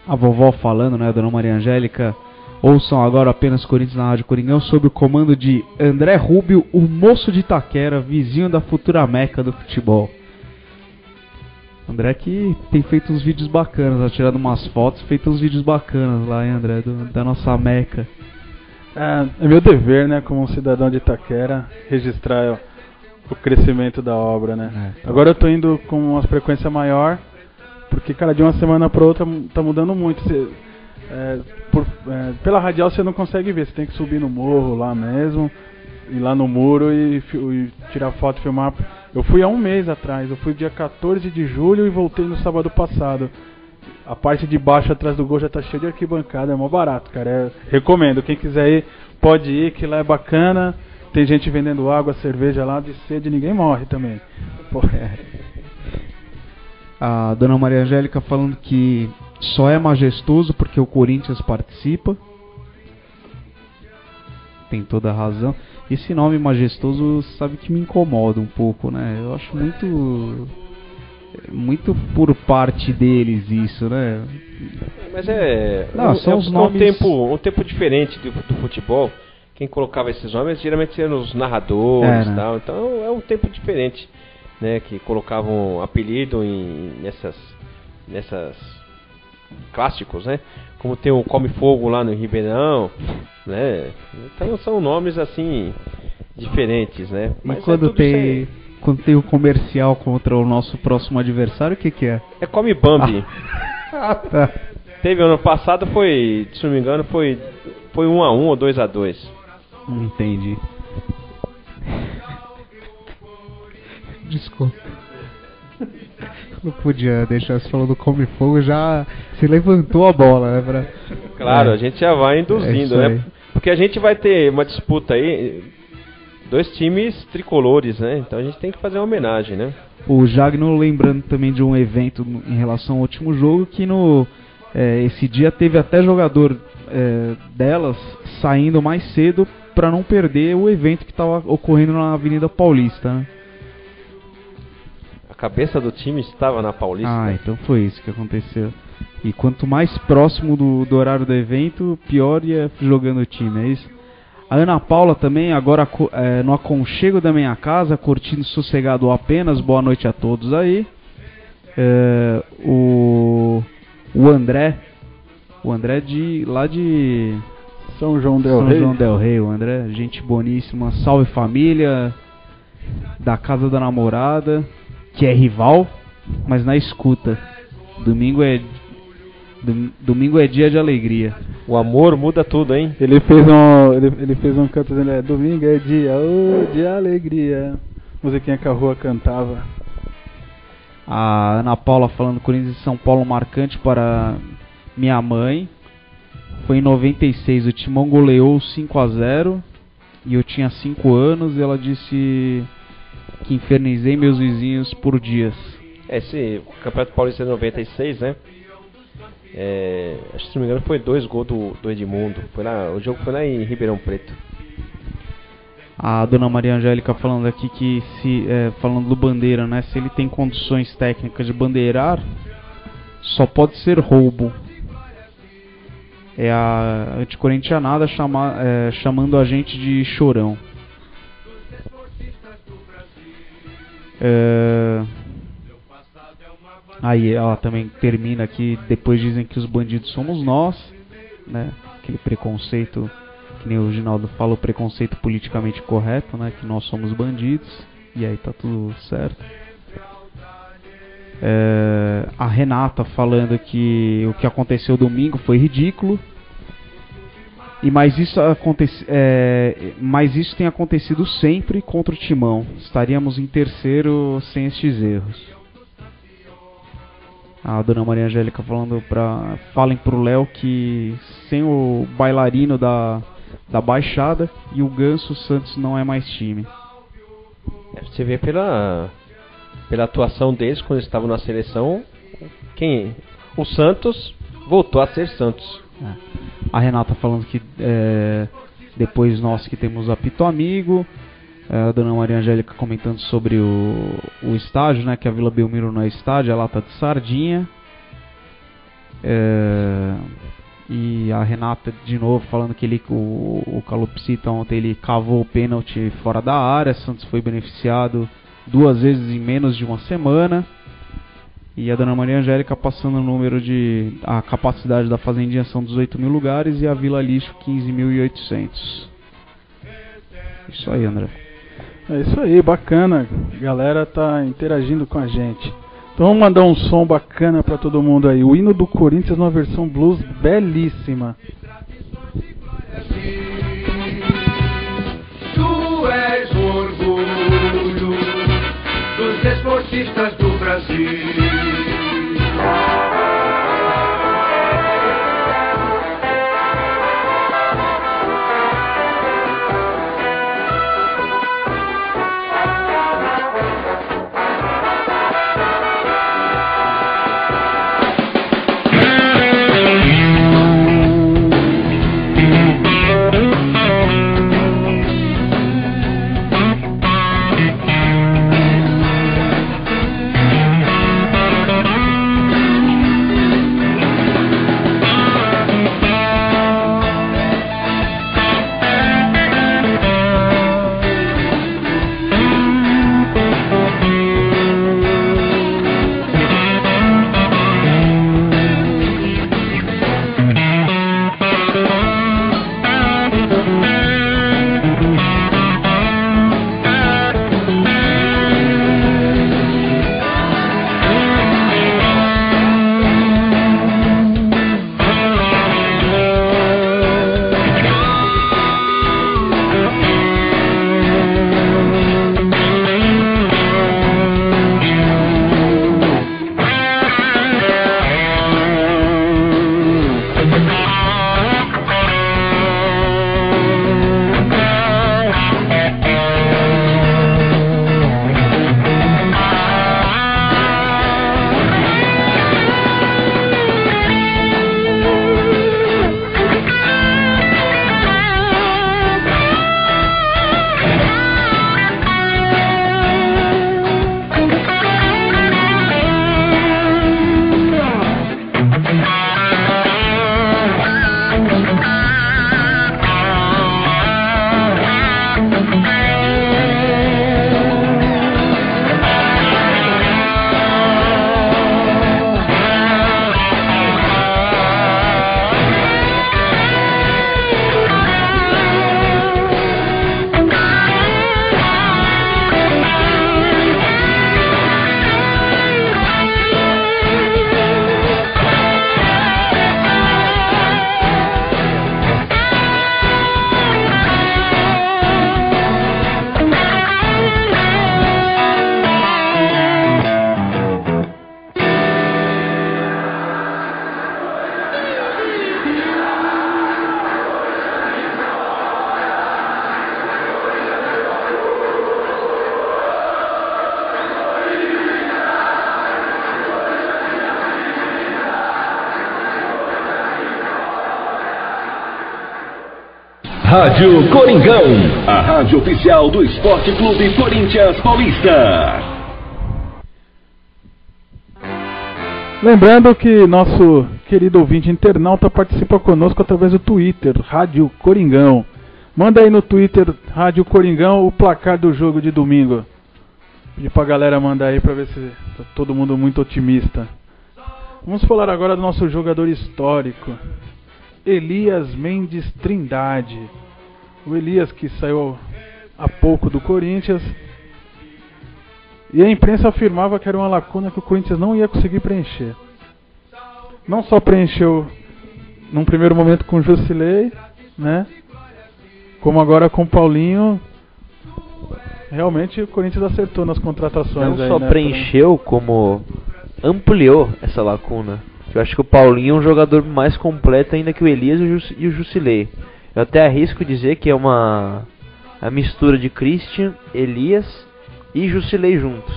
A vovó falando, né? A Dona Maria Angélica. Ouçam agora Apenas Corinthians na Rádio Coringão sob o comando de André Rubio, o moço de Itaquera, vizinho da futura Meca do futebol. André que tem feito uns vídeos bacanas, tirado umas fotos, feito uns vídeos bacanas lá, hein, André, da nossa Meca. É meu dever, né, como um cidadão de Itaquera, registrar o crescimento da obra, né. Agora eu tô indo com uma frequência maior, porque, cara, de uma semana pra outra tá mudando muito. Pela radial você não consegue ver, você tem que subir no morro lá mesmo, ir lá no muro e tirar foto e filmar. Eu fui há um mês atrás, eu fui dia 14 de julho e voltei no sábado passado. A parte de baixo atrás do gol já tá cheia de arquibancada, é mó barato, cara. Recomendo, quem quiser ir, pode ir, que lá é bacana. Tem gente vendendo água, cerveja lá, de sede ninguém morre também. A Dona Maria Angélica falando que só é majestoso porque o Corinthians participa. Tem toda a razão. Esse nome majestoso, sabe que me incomoda um pouco, né? Eu acho muito por parte deles isso, né? Mas são os nomes... um tempo diferente do futebol. Quem colocava esses nomes geralmente eram os narradores e tal. Então é um tempo diferente, né? Que colocavam apelido nessas clássicos, né? Como tem o Come Fogo lá no Ribeirão, né? Então são nomes assim diferentes, né? Mas e quando tem o comercial contra o nosso próximo adversário, o que é? É Come Bambi. Tá. Teve ano passado, se não me engano, foi 1-1 ou 2-2. Não entendi. Desculpa. Não podia deixar você falando do Come Fogo, já se levantou a bola, né? Claro, a gente já vai induzindo, né? Porque a gente vai ter uma disputa aí, 2 times tricolores, né? Então a gente tem que fazer uma homenagem, né? O Jagno lembrando também de um evento em relação ao último jogo, que esse dia teve até jogador delas saindo mais cedo para não perder o evento que estava ocorrendo na Avenida Paulista, né? cabeça do time estava na Paulista. Ah, né? então foi isso que aconteceu. E quanto mais próximo do horário do evento, pior ia jogando o time, é isso? A Ana Paula também, agora no aconchego da minha casa, curtindo sossegado apenas, boa noite a todos aí. O André lá de São João del Rei, o André, gente boníssima, salve família, da casa da namorada, que é rival, mas na escuta. Domingo é dia de alegria. O amor muda tudo, hein? Ele fez um canto dizendo, domingo é dia de alegria. Musiquinha que a rua cantava. A Ana Paula falando Corinthians e São Paulo marcante para minha mãe. Foi em 96, o Timão goleou 5-0 e eu tinha 5 anos e ela disse que infernizei meus vizinhos por dias. Esse Campeonato Paulista de 96, né? Acho que se não me engano foi 2 gols do Edmundo. O jogo foi lá em Ribeirão Preto. A dona Maria Angélica falando aqui que falando do Bandeira, né? Se ele tem condições técnicas de bandeirar, só pode ser roubo. É a anticorintianada chamando a gente de chorão. Aí ela também termina aqui, depois dizem que os bandidos somos nós, né? Aquele preconceito, que nem o Ginaldo fala, o preconceito politicamente correto, né? Que nós somos bandidos, e aí tá tudo certo. A Renata falando que o que aconteceu domingo foi ridículo, mas isso tem acontecido sempre contra o Timão. Estaríamos em terceiro sem estes erros. A dona Maria Angélica falando falem pro Léo que sem o bailarino da Baixada e o Ganso, o Santos não é mais time. Você vê pela atuação deles quando eles estavam na seleção, o Santos voltou a ser Santos. A Renata falando que depois nós que temos apito amigo. A dona Maria Angélica comentando sobre o estádio, né? Que a Vila Belmiro não é estádio, é lata de sardinha. E a Renata de novo falando que o Calopsita ontem ele cavou o pênalti fora da área. Santos foi beneficiado 2 vezes em menos de uma semana. E a dona Maria Angélica passando o número a capacidade da fazendinha são 18 mil lugares e a Vila Lixo 15.800. Isso aí, André. É isso aí, bacana. A galera tá interagindo com a gente. Então vamos mandar um som bacana pra todo mundo aí. O hino do Corinthians numa versão blues belíssima. Tu és o orgulho dos esportistas do Brasil. Rádio Coringão, a rádio oficial do Esporte Clube Corinthians Paulista. Lembrando que nosso querido ouvinte internauta participa conosco através do Twitter, Rádio Coringão. Manda aí no Twitter, Rádio Coringão, o placar do jogo de domingo. Pedir pra galera mandar aí pra ver se tá todo mundo muito otimista. Vamos falar agora do nosso jogador histórico, Elias Mendes Trindade. O Elias que saiu há pouco do Corinthians. E a imprensa afirmava que era uma lacuna que o Corinthians não ia conseguir preencher. Não só preencheu num primeiro momento com o Jusilei, né? Como agora com o Paulinho. Realmente o Corinthians acertou nas contratações. Não só preencheu, como ampliou essa lacuna. Eu acho que o Paulinho é um jogador mais completo ainda que o Elias e o Jusilei. Eu até arrisco dizer que é a mistura de Christian, Elias e Jusilei juntos,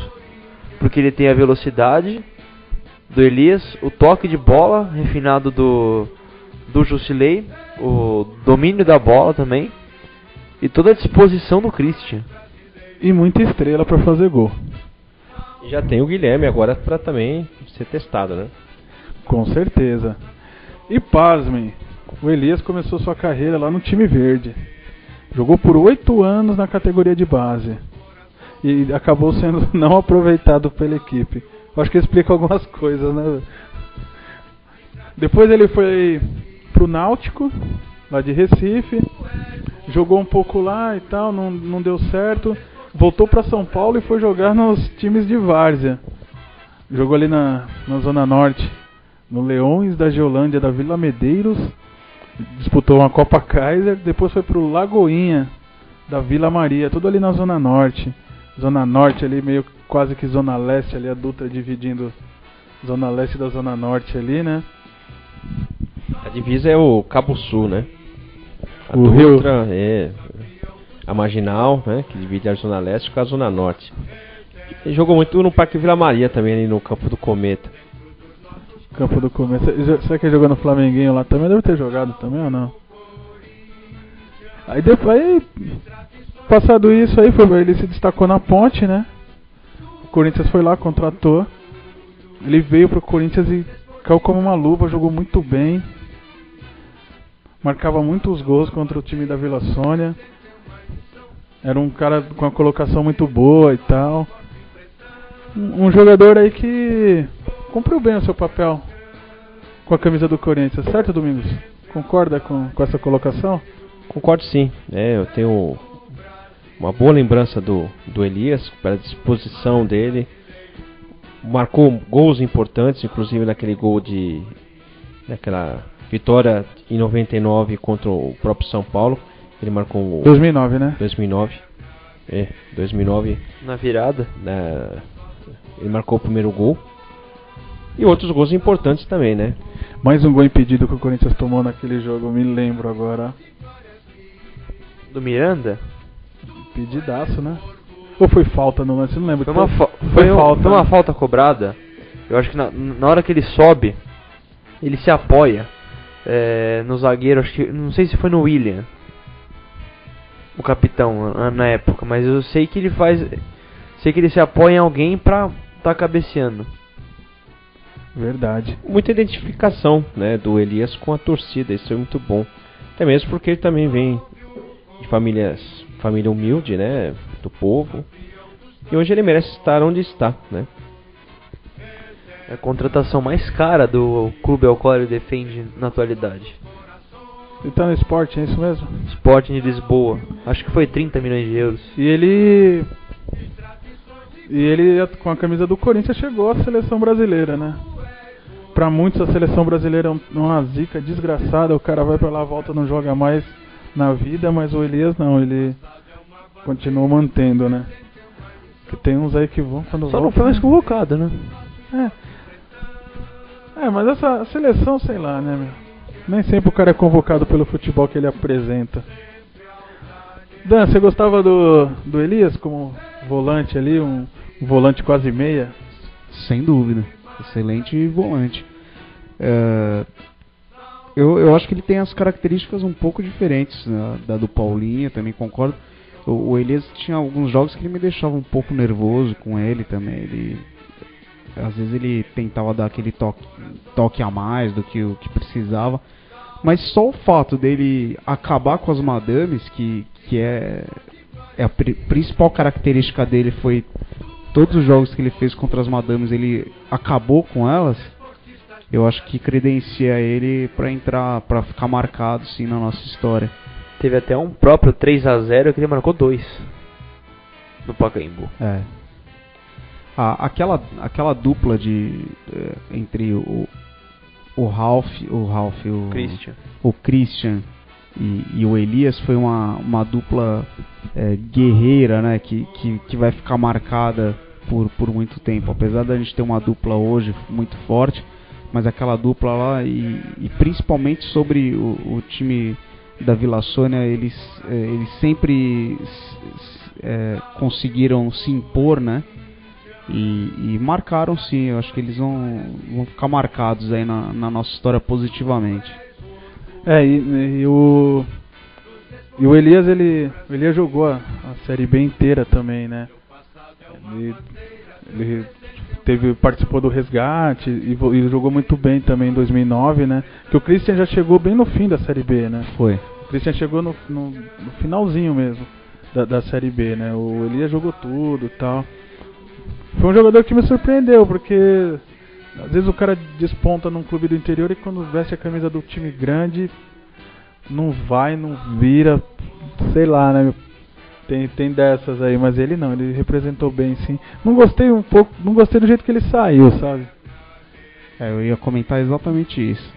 porque ele tem a velocidade do Elias, o toque de bola refinado do Jusilei, o domínio da bola também e toda a disposição do Christian. E muita estrela para fazer gol. E já tem o Guilherme agora para também ser testado, né? Com certeza. E pasmem, o Elias começou sua carreira lá no time verde. Jogou por 8 anos na categoria de base. E acabou sendo não aproveitado pela equipe. Eu acho que explica algumas coisas, né? Depois ele foi pro Náutico, lá de Recife. Jogou um pouco lá e tal, não deu certo. Voltou para São Paulo e foi jogar nos times de várzea. Jogou ali na Zona Norte, no Leões da Geolândia da Vila Medeiros. Disputou uma Copa Kaiser. Depois foi pro Lagoinha da Vila Maria, tudo ali na Zona Norte. Zona Norte ali, meio quase que Zona Leste ali, a Dutra dividindo Zona Leste da Zona Norte ali, né? A divisa é o Cabo Sul, né? A o Dutra Rio é a Marginal, né? Que divide a Zona Leste com a Zona Norte. Ele jogou muito no Parque Vila Maria também, ali no Campo do Cometa. Campo do Cometa. Será que ele jogou no Flamenguinho lá também? Deve ter jogado também ou não? Aí depois... Passado isso aí, ele se destacou na Ponte, né? O Corinthians foi lá, contratou. Ele veio pro Corinthians e caiu como uma luva, jogou muito bem. Marcava muitos gols contra o time da Vila Sônia. Era um cara com uma colocação muito boa e tal. Um jogador aí que cumpriu bem o seu papel com a camisa do Corinthians, certo, Domingos? Concorda com essa colocação? Concordo sim, eu tenho uma boa lembrança do Elias, pela disposição dele. Marcou gols importantes, inclusive naquela vitória em 99 contra o próprio São Paulo. Ele marcou 2009, né? 2009. Na virada. Ele marcou o primeiro gol. E outros gols importantes também, né? Mais um gol impedido que o Corinthians tomou naquele jogo, me lembro agora. Do Miranda? Pedidaço, né? Ou foi falta no lance? Não lembro. Foi uma falta cobrada. Eu acho que na hora que ele sobe, ele se apoia no zagueiro. Acho que, não sei se foi no William, o capitão, na época. Mas eu sei que ele se apoia em alguém pra tá cabeceando. Verdade. Muita identificação, né, do Elias com a torcida. Isso é muito bom. Até mesmo porque ele também vem de família humilde, né, do povo, e hoje ele merece estar onde está, né? É a contratação mais cara do clube ao qual ele defende na atualidade. Ele tá no Sporting, é isso mesmo? Sporting de Lisboa, acho que foi 30 milhões de euros. E ele com a camisa do Corinthians chegou à seleção brasileira, né? Pra muitos a seleção brasileira é uma zica desgraçada, o cara vai pra lá, volta, não joga mais na vida, mas o Elias não, ele continuou mantendo, né? Que tem uns aí que vão quando só não foi mais convocado, né? Mas essa seleção, sei lá, né, meu? Nem sempre o cara é convocado pelo futebol que ele apresenta. Dan, você gostava do Elias como volante ali, um volante quase meia? Sem dúvida, excelente volante. Eu acho que ele tem as características um pouco diferentes, né, da do Paulinho, também concordo. O Elias tinha alguns jogos que ele me deixava um pouco nervoso com ele também. Às vezes ele tentava dar aquele toque a mais do que o que precisava. Mas só o fato dele acabar com as madames, que é a principal característica dele, foi todos os jogos que ele fez contra as madames, ele acabou com elas. Eu acho que credencia ele pra ficar marcado sim na nossa história. Teve até um próprio 3-0 que ele marcou 2 no Pacaembu. Aquela dupla entre o Christian e o Elias foi uma dupla guerreira, né, que vai ficar marcada por muito tempo. Apesar da gente ter uma dupla hoje muito forte, mas aquela dupla lá, e principalmente sobre o time da Vila Sônia, eles sempre conseguiram se impor, né? E marcaram sim. Eu acho que eles vão ficar marcados aí na nossa história positivamente. E o Elias, ele jogou a Série B inteira também, né? Ele participou do resgate e jogou muito bem também em 2009, né? Que o Christian já chegou bem no fim da Série B, né? Foi. O Christian chegou no finalzinho mesmo da Série B, né? O Elias jogou tudo e tal. Foi um jogador que me surpreendeu, porque às vezes o cara desponta num clube do interior e quando veste a camisa do time grande não vira, sei lá, né? Tem dessas aí, mas ele não, ele representou bem sim. Não gostei do jeito que ele saiu, sabe? Eu ia comentar exatamente isso.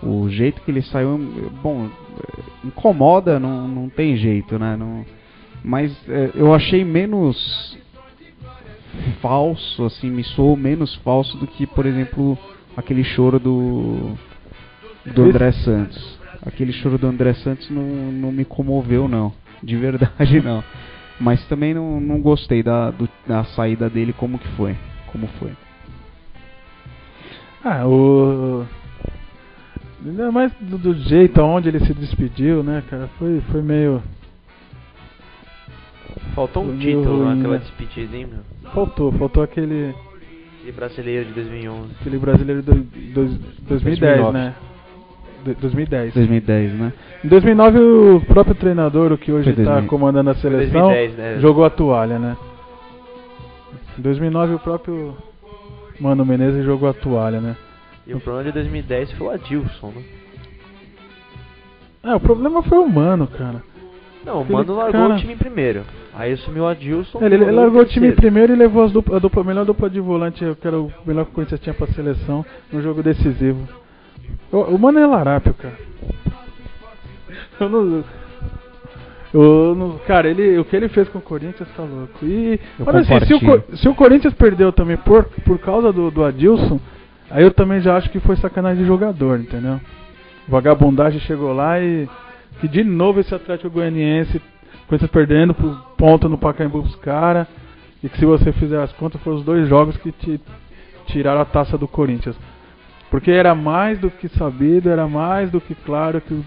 O jeito que ele saiu, bom, incomoda, não tem jeito, né? Mas eu achei menos falso, assim, me soou menos falso do que, por exemplo, aquele choro do André Santos. Aquele choro do André Santos não me comoveu, não. De verdade, não. Mas também não gostei da saída dele como foi. Ainda mais do jeito aonde ele se despediu, né, cara? Foi meio... Faltou um título naquela despedida, hein, meu? Faltou aquele brasileiro de 2011. Aquele brasileiro de 2010, né? 2010, né? Em 2009 o próprio treinador, o que hoje está comandando a seleção, 2010, né? Jogou a toalha, né? Em 2009 o próprio Mano Menezes jogou a toalha, né? E o problema de 2010 foi o Adilson, né? O problema foi o Mano, cara. Não, o Mano largou o time em primeiro. Aí assumiu o Adilson. Ele largou o time em primeiro e levou a melhor dupla de volante, que era o melhor que o Corinthians tinha pra seleção, no jogo decisivo. O Mano é larápio, cara. Cara, o que ele fez com o Corinthians tá louco. E olha assim, se o Corinthians perdeu também por causa do Adilson, aí eu também já acho que foi sacanagem de jogador, entendeu? Vagabundagem chegou lá e que de novo esse Atlético Goianiense, Corinthians perdendo pro ponto no Pacaembu pros caras, e que se você fizer as contas foram os 2 jogos que tiraram a taça do Corinthians. Porque era mais do que sabido, era mais do que claro que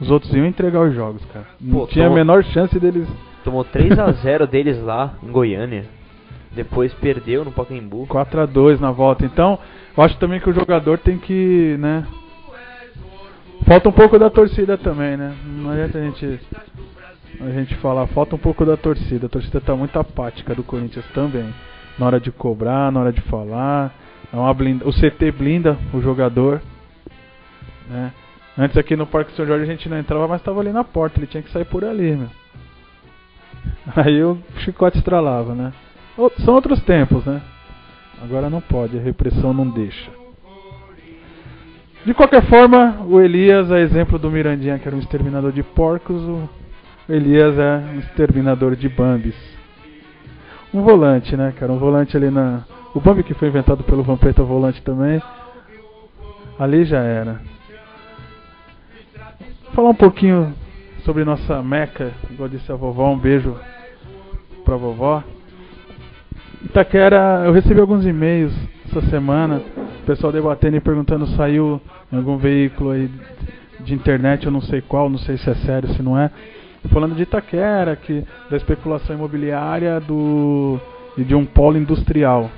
os outros iam entregar os jogos, cara. Não tinha a menor chance deles... Tomou 3-0 deles lá em Goiânia. Depois perdeu no Pacaembu. 4-2 na volta. Então, eu acho também que o jogador tem que, né... Falta um pouco da torcida também, né? Não adianta a gente falar, falta um pouco da torcida. A torcida tá muito apática do Corinthians também. Na hora de cobrar, na hora de falar... O CT blinda o jogador, né? Antes aqui no Parque São Jorge a gente não entrava, mas estava ali na porta, ele tinha que sair por ali, meu. Aí o chicote estralava, né? São outros tempos, né? Agora não pode, a repressão não deixa. De qualquer forma, o Elias é exemplo do Mirandinha, que era um exterminador de porcos. O Elias é um exterminador de Bambis. Um volante, né, cara? Um volante ali na... O Bambi que foi inventado pelo Vampeta volante também. Ali já era. Falar um pouquinho sobre nossa Meca, igual disse a vovó, um beijo pra vovó. Itaquera, eu recebi alguns e-mails essa semana, o pessoal debatendo e perguntando, saiu em algum veículo aí de internet, eu não sei qual, não sei se é sério, se não é, falando de Itaquera, da especulação imobiliária e de um polo industrial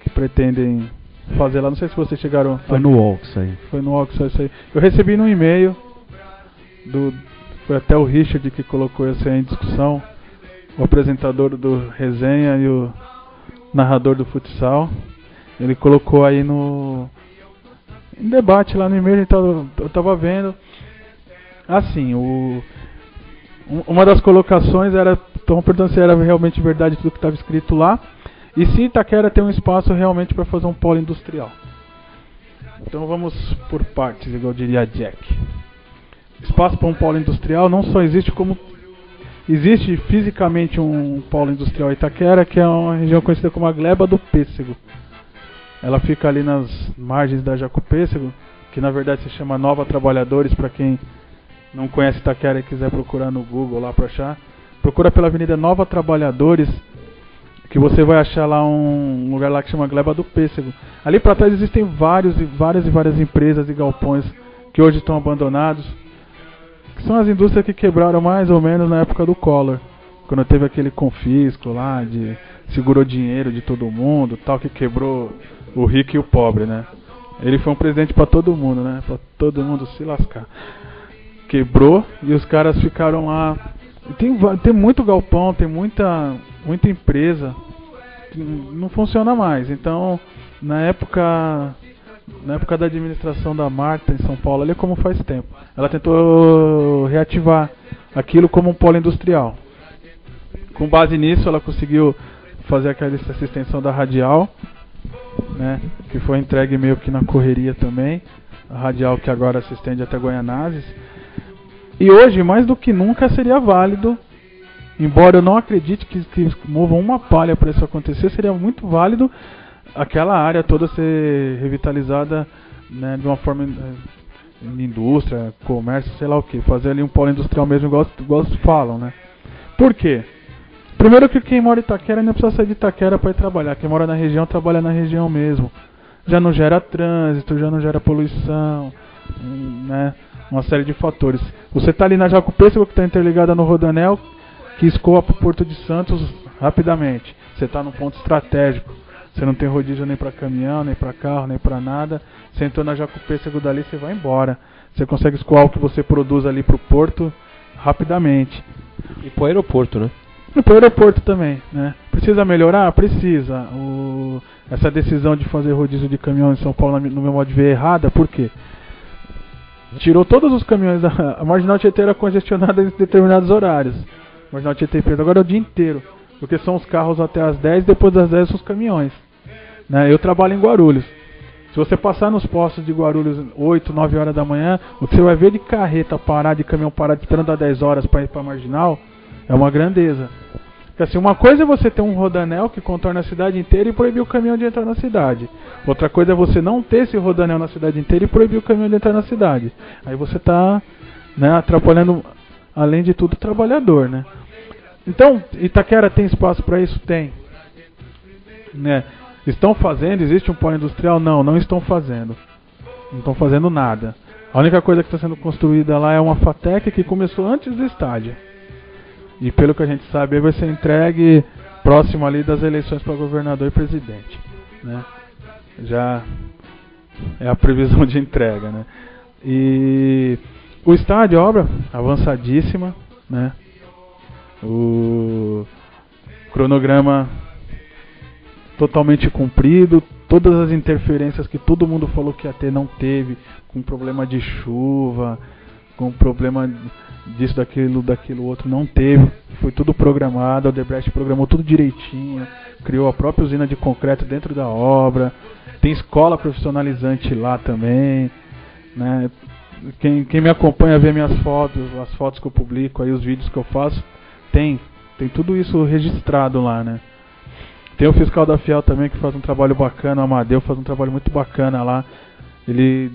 que pretendem fazer lá. Não sei se vocês chegaram... Foi no UOL isso aí. Foi no UOL isso aí. Eu recebi no e-mail, foi até o Richard que colocou isso aí em discussão, o apresentador do Resenha e o narrador do futsal. Ele colocou aí em debate lá no e-mail, então eu tava vendo. Assim, uma das colocações era, estão perguntando se era realmente verdade tudo que estava escrito lá, e se Itaquera tem um espaço realmente para fazer um polo industrial. Então vamos por partes, igual diria Jack. Espaço para um polo industrial não só existe, como existe fisicamente um polo industrial em Itaquera, que é uma região conhecida como a Gleba do Pêssego. Ela fica ali nas margens da Jacopêssego, que na verdade se chama Nova Trabalhadores, para quem não conhece Itaquera e quiser procurar no Google lá para achar. Procura pela Avenida Nova Trabalhadores, que você vai achar lá um lugar lá que chama Gleba do Pêssego. Ali para trás existem várias empresas e galpões que hoje estão abandonados, que são as indústrias que quebraram mais ou menos na época do Collor, quando teve aquele confisco lá, segurou dinheiro de todo mundo, tal, que quebrou o rico e o pobre, né? Ele foi um presidente para todo mundo, né? Para todo mundo se lascar. Quebrou e os caras ficaram lá. Tem muito galpão, tem muita empresa que não funciona mais. Então, na época da administração da Marta em São Paulo, olha como faz tempo, ela tentou reativar aquilo como um polo industrial. Com base nisso, ela conseguiu fazer essa extensão da radial, né, que foi entregue meio que na correria também, a radial que agora se estende até Goianazes. E hoje, mais do que nunca, seria válido, embora eu não acredite que movam uma palha para isso acontecer, seria muito válido aquela área toda ser revitalizada, né, de uma forma em indústria, comércio, sei lá o que, fazer ali um polo industrial mesmo, igual falam, né? Por quê? Primeiro que quem mora em Itaquera não precisa sair de Itaquera para ir trabalhar, quem mora na região trabalha na região mesmo. Já não gera trânsito, já não gera poluição, né? Uma série de fatores. Você está ali na Jacopêssego, que está interligada no Rodanel, que escoa para o Porto de Santos rapidamente. Você está num ponto estratégico. Você não tem rodízio nem para caminhão, nem para carro, nem para nada. Você entrou na Jacopêssego dali, você vai embora. Você consegue escoar o que você produz ali para o porto rapidamente. E para o aeroporto, né? E para o aeroporto também, né? Precisa melhorar? Precisa. Essa decisão de fazer rodízio de caminhão em São Paulo, no meu modo de ver, é errada. Por quê? Tirou todos os caminhões. A Marginal Tietê era congestionada em determinados horários. A Marginal Tietê fez. Agora é o dia inteiro. Porque são os carros até as 10, depois das 10 são os caminhões, né? Eu trabalho em Guarulhos. Se você passar nos postos de Guarulhos 8, 9 horas da manhã, o que você vai ver de carreta parada, de caminhão parado, esperando às 10 horas para ir para a Marginal, é uma grandeza. Porque, assim, uma coisa é você ter um rodanel que contorna a cidade inteira e proibir o caminhão de entrar na cidade. Outra coisa é você não ter esse rodanel na cidade inteira e proibir o caminhão de entrar na cidade. Aí você está, né, atrapalhando, além de tudo, o trabalhador, né? Então, Itaquera tem espaço para isso? Tem. Né? Estão fazendo? Existe um polo industrial? Não estão fazendo. Não estão fazendo nada. A única coisa que está sendo construída lá é uma FATEC que começou antes do estádio. E pelo que a gente sabe, vai ser entregue próximo ali das eleições para governador e presidente, né? Já é a previsão de entrega, né? E o estádio, obra avançadíssima, né? O cronograma totalmente cumprido, todas as interferências que todo mundo falou que ia ter, não teve, com problema de chuva, com problema disso, daquilo outro, não teve, foi tudo programado, a Odebrecht programou tudo direitinho, criou a própria usina de concreto dentro da obra, tem escola profissionalizante lá também, né? Quem me acompanha vê minhas fotos, as fotos que eu publico, aí os vídeos que eu faço, tem tudo isso registrado lá, né? Tem o fiscal da Fiel também que faz um trabalho bacana, o Amadeu faz um trabalho muito bacana lá. Ele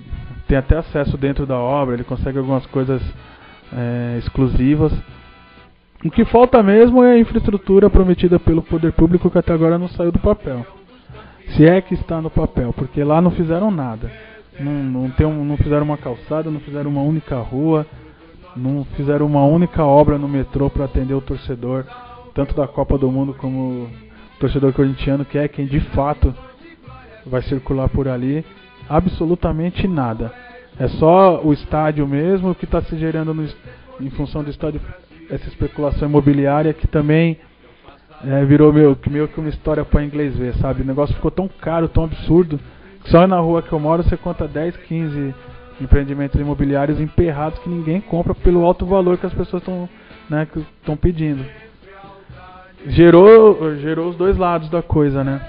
tem até acesso dentro da obra, ele consegue algumas coisas exclusivas. O que falta mesmo é a infraestrutura prometida pelo poder público, que até agora não saiu do papel. Se é que está no papel, porque lá não fizeram nada. Não fizeram uma calçada, não fizeram uma única rua, não fizeram uma única obra no metrô para atender o torcedor, tanto da Copa do Mundo como o torcedor corintiano, que é quem de fato vai circular por ali. Absolutamente nada. É só o estádio mesmo que está se gerando em função do estádio, essa especulação imobiliária que também virou meio que uma história para inglês ver, sabe? O negócio ficou tão caro, tão absurdo, que só na rua que eu moro você conta 10, 15 empreendimentos imobiliários emperrados que ninguém compra pelo alto valor que as pessoas estão pedindo. Gerou os dois lados da coisa, né?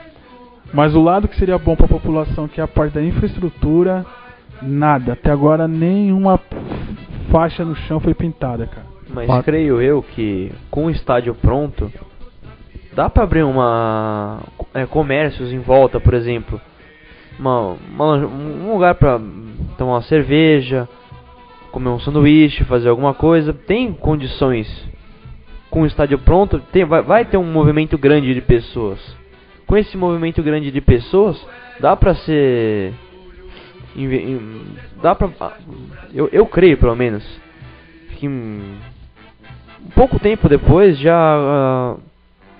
Mas o lado que seria bom para a população, que é a parte da infraestrutura, nada. Até agora nenhuma faixa no chão foi pintada, cara. Mas creio eu que com o estádio pronto, dá para abrir comércios em volta, por exemplo. Um lugar para tomar uma cerveja, comer um sanduíche, fazer alguma coisa. Tem condições. Com o estádio pronto, vai ter um movimento grande de pessoas. Com esse movimento grande de pessoas, dá pra ser... Eu creio, pelo menos, que pouco tempo depois já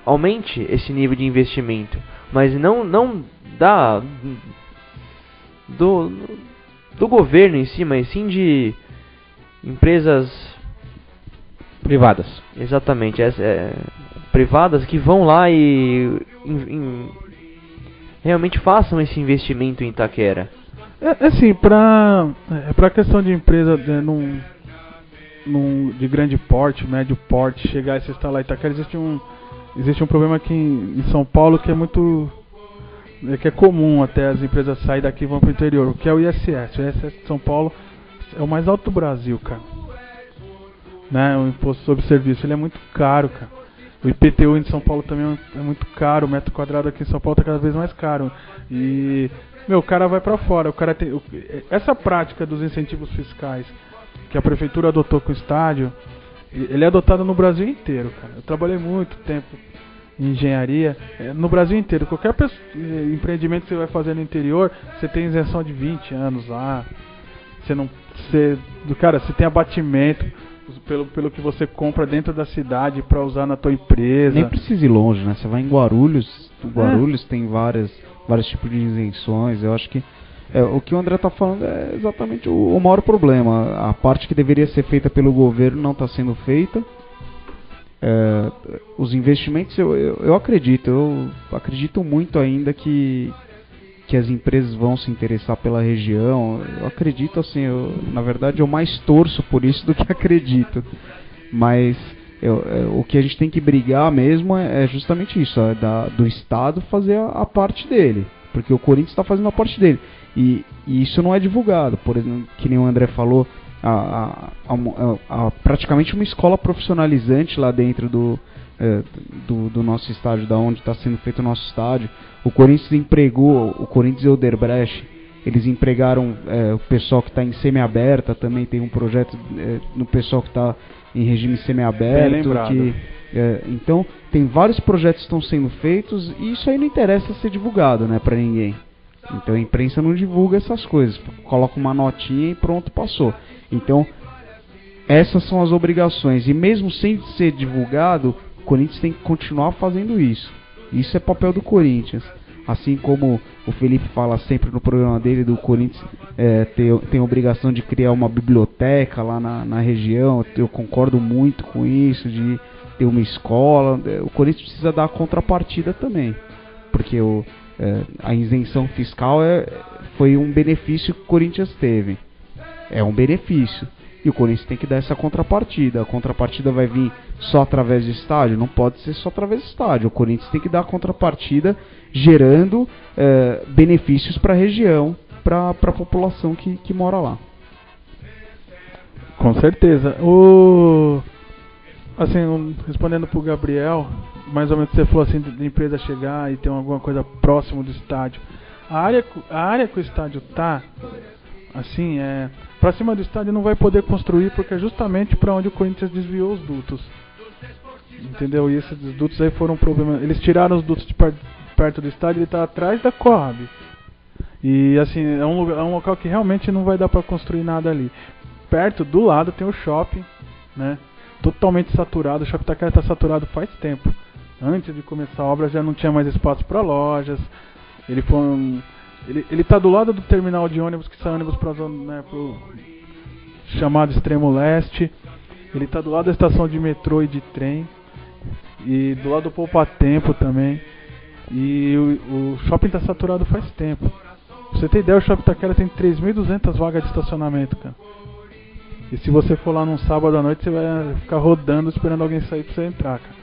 aumente esse nível de investimento. Mas não da... do governo em si, mas sim de empresas privadas. Exatamente, privadas que vão lá e realmente façam esse investimento em Itaquera. Assim, pra questão de empresa de grande porte, médio porte, chegar e se instalar em Itaquera, existe um problema aqui em São Paulo que é muito... que é comum até as empresas saírem daqui e vão pro interior, que é o ISS. O ISS de São Paulo é o mais alto do Brasil, cara. Né? O imposto sobre serviço, ele é muito caro, cara. O IPTU em São Paulo também é muito caro. O metro quadrado aqui em São Paulo tá cada vez mais caro. E, o cara vai pra fora. O cara tem essa prática dos incentivos fiscais que a prefeitura adotou com o estádio, ele é adotado no Brasil inteiro, cara. Eu trabalhei muito tempo em engenharia no Brasil inteiro. Qualquer empreendimento que você vai fazer no interior, você tem isenção de 20 anos lá. Você tem abatimento pelo que você compra dentro da cidade para usar na tua empresa. Nem precisa ir longe, né? Você vai em Guarulhos. Guarulhos tem vários tipos de isenções. Eu acho que o que o André está falando é exatamente o maior problema. A parte que deveria ser feita pelo governo não está sendo feita. Os investimentos, eu acredito muito ainda que as empresas vão se interessar pela região. Eu acredito assim, na verdade eu mais torço por isso do que acredito. Mas o que a gente tem que brigar mesmo é justamente isso, do Estado fazer a parte dele. Porque o Corinthians está fazendo a parte dele. E isso não é divulgado. Por exemplo, que nem o André falou, praticamente uma escola profissionalizante lá dentro do nosso estádio, da onde está sendo feito o nosso estádio. O Corinthians empregou, o Corinthians e o Odebrecht, eles empregaram o pessoal que está em semiaberta, também tem um projeto no pessoal que está em regime semiaberto. Então, tem vários projetos que estão sendo feitos e isso aí não interessa ser divulgado, né, para ninguém. Então a imprensa não divulga essas coisas, coloca uma notinha e pronto, passou. Então, essas são as obrigações. E mesmo sem ser divulgado, o Corinthians tem que continuar fazendo isso. Isso é papel do Corinthians. Assim como o Felipe fala sempre no programa dele, do Corinthians tem a obrigação de criar uma biblioteca lá na região. Eu concordo muito com isso, de ter uma escola. O Corinthians precisa dar a contrapartida também. Porque a isenção fiscal foi um benefício que o Corinthians teve. É um benefício. E o Corinthians tem que dar essa contrapartida. A contrapartida vai vir só através do estádio? Não pode ser só através do estádio. O Corinthians tem que dar a contrapartida gerando benefícios para a região, para a população que mora lá. Com certeza. Assim, respondendo para o Gabriel, mais ou menos você falou assim, de empresa chegar e ter alguma coisa próximo do estádio. A área que o estádio tá, assim, pra cima do estádio não vai poder construir, porque é justamente para onde o Corinthians desviou os dutos. Entendeu? E esses dutos aí foram um problema. Eles tiraram os dutos de perto do estádio, ele tá atrás da Coab. E assim, é um local que realmente não vai dar para construir nada ali. Perto, do lado, tem o shopping, né? Totalmente saturado. O Shopping Itaquera está saturado faz tempo. Antes de começar a obra já não tinha mais espaço para lojas. Ele está do lado do terminal de ônibus, que sai ônibus para né, pro chamado Extremo Leste. Ele está do lado da estação de metrô e de trem. E do lado do Poupa Tempo também. E o shopping está saturado faz tempo. Pra você ter ideia, o Shopping Itaquera tem 3.200 vagas de estacionamento, cara. E se você for lá num sábado à noite, você vai ficar rodando esperando alguém sair pra você entrar, cara.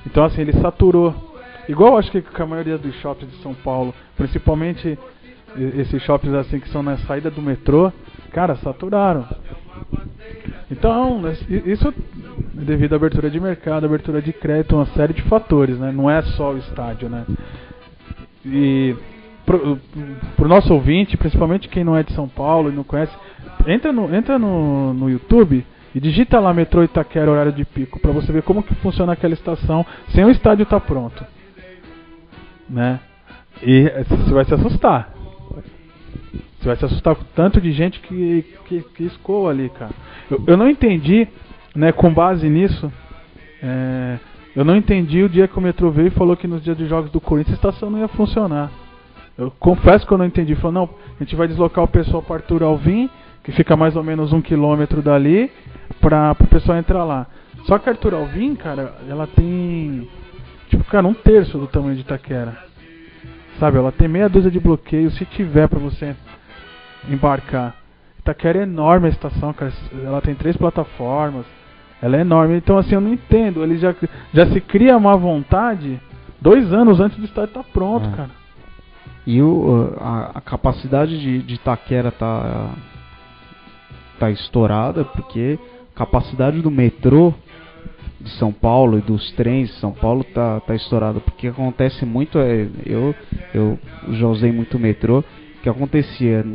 Então assim, ele saturou. Igual acho que a maioria dos shoppings de São Paulo, principalmente esses shoppings assim que são na saída do metrô, cara, saturaram. Então, isso é devido à abertura de mercado, abertura de crédito, uma série de fatores, né? Não é só o estádio, né? E pro nosso ouvinte, principalmente quem não é de São Paulo e não conhece, entra no YouTube e digita lá metrô Itaquera horário de pico, pra você ver como que funciona aquela estação sem o estádio estar pronto, né? E você vai se assustar. Você vai se assustar com o tanto de gente que escoa ali, cara. Eu não entendi, né, com base nisso, eu não entendi o dia que o metrô veio e falou que nos dias de jogos do Corinthians a estação não ia funcionar. Eu confesso que eu não entendi. Falou, não, a gente vai deslocar o pessoal para Arthur Alvim, que fica mais ou menos 1 km dali, para o pessoal entrar lá. Só que a Arthur Alvim, cara, ela tem, tipo, cara, 1/3 do tamanho de Itaquera. Sabe, ela tem meia dúzia de bloqueios, se tiver para você embarcar. Itaquera é enorme a estação, cara. Ela tem 3 plataformas. Ela é enorme. Então assim, eu não entendo. Ele já se cria uma vontade 2 anos antes do estádio estar pronto, cara. E a capacidade de Itaquera tá estourada, porque a capacidade do metrô de São Paulo e dos trens de São Paulo tá estourada. Porque acontece muito, eu já usei muito o metrô. O que acontecia,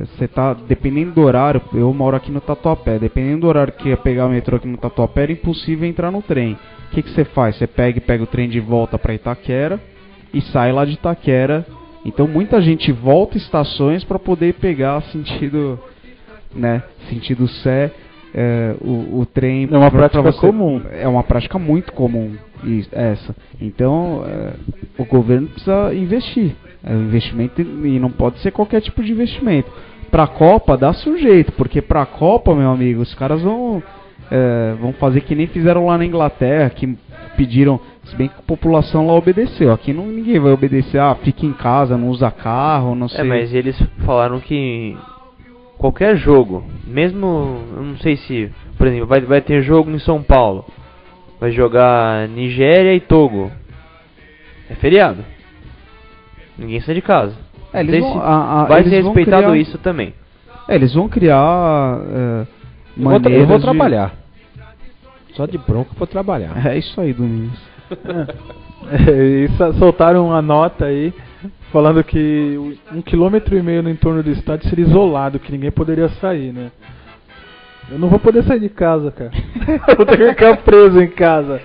você tá, dependendo do horário, eu moro aqui no Tatuapé, dependendo do horário que ia pegar o metrô aqui no Tatuapé, era impossível entrar no trem. O que você faz? Você pega o trem de volta para Itaquera e sai lá de Itaquera. Então muita gente volta estações para poder pegar sentido, né, sentido Sé, o trem. É uma prática comum. É uma prática muito comum essa. Então o governo precisa investir. É um investimento e não pode ser qualquer tipo de investimento. Pra Copa dá sujeito, porque pra Copa, meu amigo, os caras vão fazer que nem fizeram lá na Inglaterra, que pediram, se bem que a população lá obedeceu. Aqui ninguém vai obedecer, fica em casa, não usa carro, não sei. Mas eles falaram que qualquer jogo, mesmo, eu não sei se, por exemplo, vai ter jogo em São Paulo, vai jogar Nigéria e Togo, é feriado. Ninguém sai de casa. Vai ser respeitado isso também. Eles vão criar maneiras eu vou trabalhar. Só de bronca eu vou trabalhar. É isso aí, Domingos. E soltaram uma nota aí falando que 1,5 km no entorno do estádio seria isolado, que ninguém poderia sair, né? Eu não vou poder sair de casa, cara. Eu vou ter que ficar preso em casa.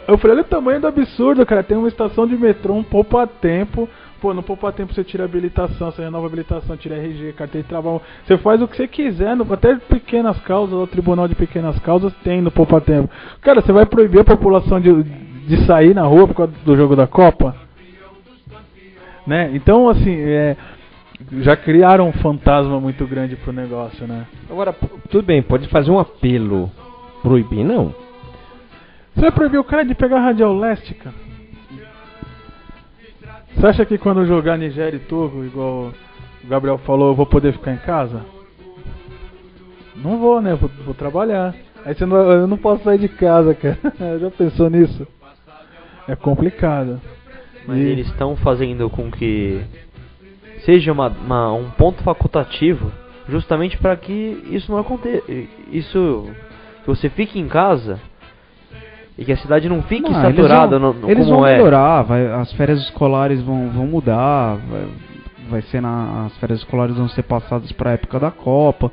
Eu falei, olha o tamanho do absurdo, cara. Tem uma estação de metrô, um Poupa Tempo. Pô, no Poupa Tempo você tira habilitação, você renova a habilitação, tira RG, carteira de trabalho. Você faz o que você quiser, até pequenas causas, o Tribunal de Pequenas Causas tem no Poupa Tempo. Cara, você vai proibir a população de sair na rua por causa do jogo da Copa? Né? Então, assim, já criaram um fantasma muito grande pro negócio, né? Agora, tudo bem, pode fazer um apelo. Proibir, não. Você vai proibir o cara de pegar a Radial Leste, cara? Você acha que quando jogar Nigéria e Togo, igual o Gabriel falou, eu vou poder ficar em casa? Não vou, né? Vou trabalhar. Aí eu não posso sair de casa, cara. Já pensou nisso? É complicado. Mas eles estão fazendo com que seja um ponto facultativo, justamente para que isso não aconteça. Que você fique em casa e que a cidade não fique saturada eles vão melhorar, as férias escolares vão mudar, vai ser as férias escolares vão ser passadas para a época da Copa.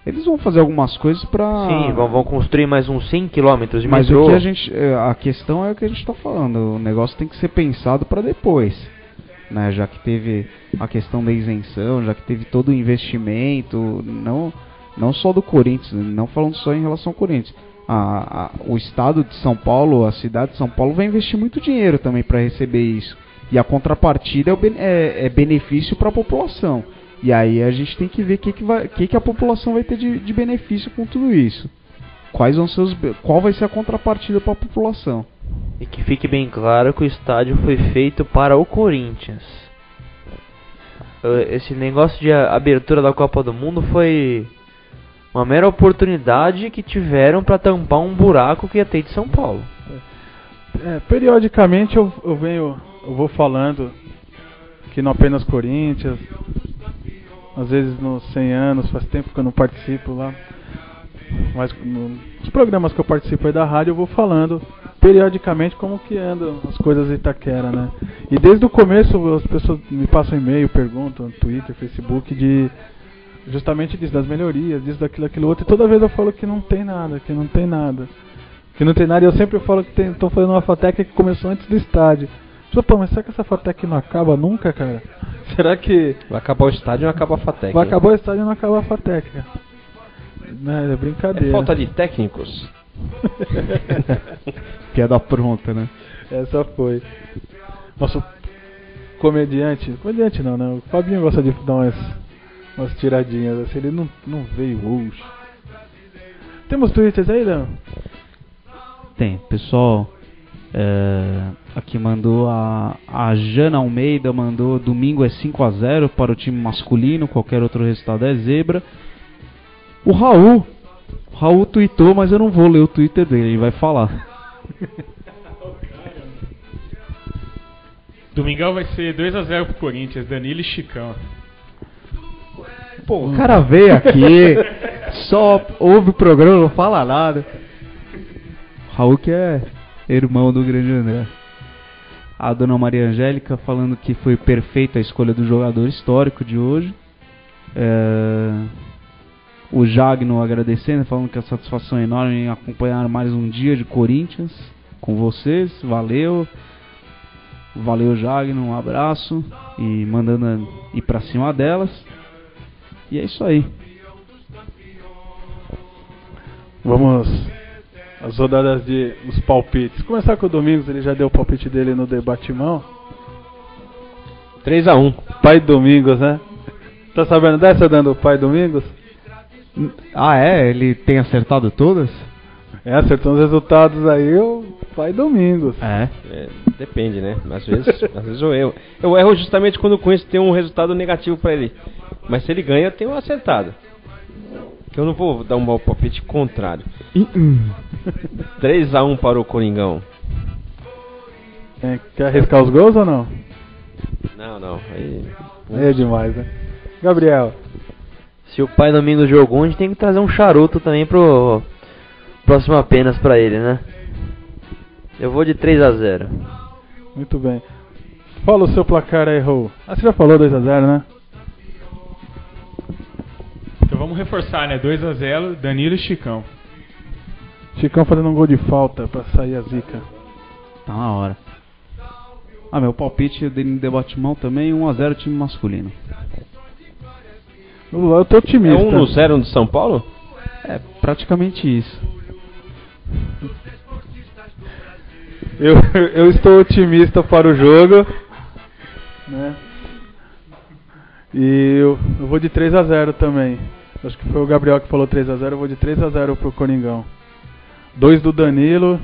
Eles vão fazer algumas coisas para... Sim, vão construir mais uns 100 km de mas metrô. Mas a questão é o que a gente está falando, o negócio tem que ser pensado para depois. né? Já que teve a questão da isenção, já que teve todo o investimento, não só do Corinthians, não falando só em relação ao Corinthians. O estado de São Paulo, a cidade de São Paulo vai investir muito dinheiro também para receber isso. E a contrapartida é benefício para a população. E aí a gente tem que ver o que a população vai ter de benefício com tudo isso. Qual vai ser a contrapartida para a população. E que fique bem claro que o estádio foi feito para o Corinthians. Esse negócio de abertura da Copa do Mundo foi uma mera oportunidade que tiveram para tampar um buraco que ia ter de São Paulo. Periodicamente eu vou falando que não apenas Corinthians, às vezes nos 100 anos, faz tempo que eu não participo lá, mas nos programas que eu participo aí da rádio eu vou falando periodicamente como que andam as coisas em Itaquera, né? E desde o começo as pessoas me passam e-mail, perguntam, Twitter, Facebook, justamente disso, das melhorias, disso, daquilo outro, e toda vez eu falo que não tem nada, e eu sempre falo que estão fazendo uma FATEC que começou antes do estádio. Pô, mas será que essa FATEC não acaba nunca, cara? Será que... Vai acabar o estádio e não acaba a FATEC. Vai acabar o estádio e não acaba a FATEC, cara. Não, é brincadeira. É falta de técnicos. Piada pronta, né? Essa foi. Nosso comediante não, né? O Fabinho gosta de dar umas tiradinhas assim, ele não veio hoje. Temos tweets aí, Léo? Tem, pessoal. Aqui mandou a Jana Almeida, mandou: domingo é 5-0 para o time masculino, qualquer outro resultado é zebra. O Raul tweetou, mas eu não vou ler o Twitter dele, ele vai falar. Domingão vai ser 2-0 pro Corinthians, Danilo e Chicão. Pô, o cara veio aqui, só ouve o programa, não fala nada. Raul que é irmão do grande André. A dona Maria Angélica falando que foi perfeita a escolha do jogador histórico de hoje. O Jagno agradecendo, falando que a satisfação é enorme em acompanhar mais um dia de Corinthians com vocês. Valeu Jagno, um abraço e mandando ir pra cima delas. E é isso aí. Vamos as rodadas os palpites. Começar com o Domingos, ele já deu o palpite dele no debatimão. 3-1. Pai Domingos, né? Tá sabendo dessa, dando o Pai Domingos? Ah, ele tem acertado todas? Acertou os resultados aí, o Pai Domingos. Depende, né? Às vezes eu erro. Eu erro justamente quando o Corinthians tem um resultado negativo pra ele. Mas se ele ganha, eu tenho um acertado. Que eu não vou dar um palpite contrário. 3-1 para o Coringão. Quer arriscar os gols ou não? Não. Aí é demais, né? Gabriel. Se o Pai Domingos jogou, a gente tem que trazer um charuto também pro próximo apenas pra ele, né? Eu vou de 3-0. Muito bem. Fala o seu placar aí, Raul. Você já falou 2-0, né? Então vamos reforçar, né? 2-0, Danilo e Chicão. Chicão fazendo um gol de falta pra sair a zica. Tá na hora. Meu palpite no debatimão também, 1-0 time masculino. Eu tô otimista. É 1-0 de São Paulo? É praticamente isso. Eu estou otimista para o jogo, né? E eu vou de 3-0 também. Acho que foi o Gabriel que falou 3-0. Eu vou de 3-0 pro Coringão. 2 do Danilo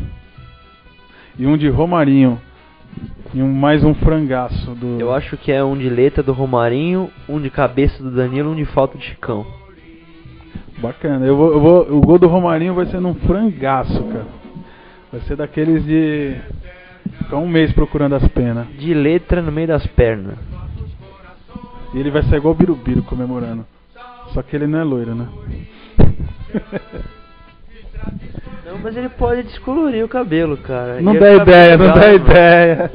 e 1 de Romarinho. E mais um frangaço do... Eu acho que é 1 de letra do Romarinho, 1 de cabeça do Danilo, 1 de falta do Chicão. Bacana. O gol do Romarinho vai ser num frangaço, cara. Vai ser daqueles de... Ficar um mês procurando as penas. De letra no meio das pernas. E ele vai sair igual o Birubiru comemorando. Só que ele não é loiro, né? Não, mas ele pode descolorir o cabelo, cara. Não dá ideia, legal, não dá ideia.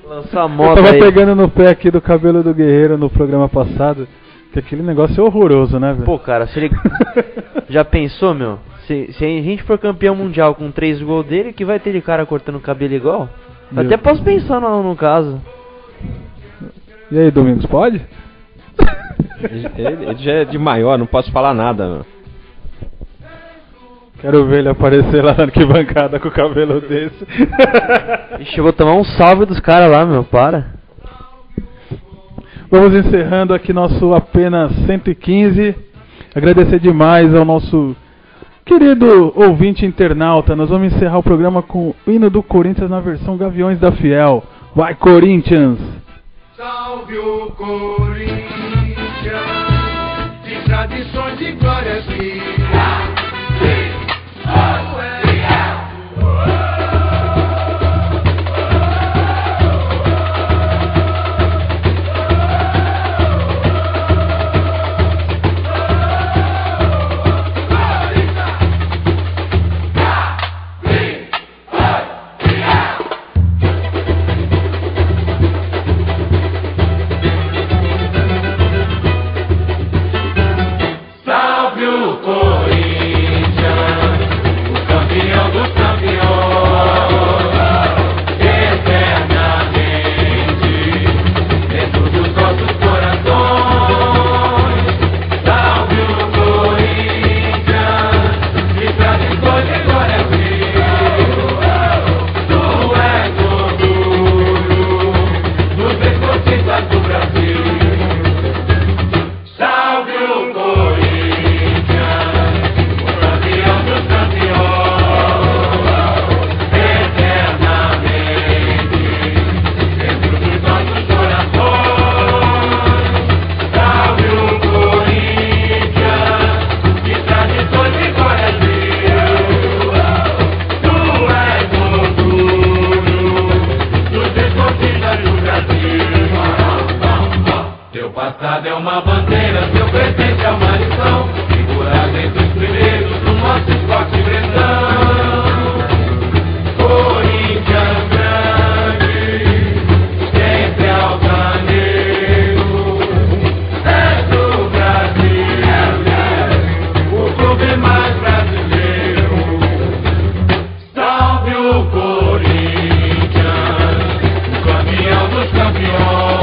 Lançar a moda. Eu tava aí. pegando no pé aqui do cabelo do Guerreiro no programa passado. Que aquele negócio é horroroso, né, velho? Pô, cara, se ele... Já pensou, meu? Se a gente for campeão mundial com 3 gols dele, que vai ter de cara cortando o cabelo igual? Eu até posso pensar no caso. E aí, Domingos, pode? Ele já é de maior, não posso falar nada, meu. Quero ver ele aparecer lá na arquibancada com o cabelo desse. Ixi, eu vou tomar um salve dos caras lá, meu, para. Vamos encerrando aqui nosso apenas 115. Agradecer demais ao nosso querido ouvinte internauta. Nós vamos encerrar o programa com o hino do Corinthians na versão Gaviões da Fiel. Vai, Corinthians! Salve o Corinthians, de tradições e glórias que passado é uma bandeira, seu presente é uma lição, figurada entre os primeiros do nosso esporte brandão. Corinthians grande, sempre altaneiro, é do Brasil, o clube mais brasileiro. Salve o Corinthians, o campeão dos campeões.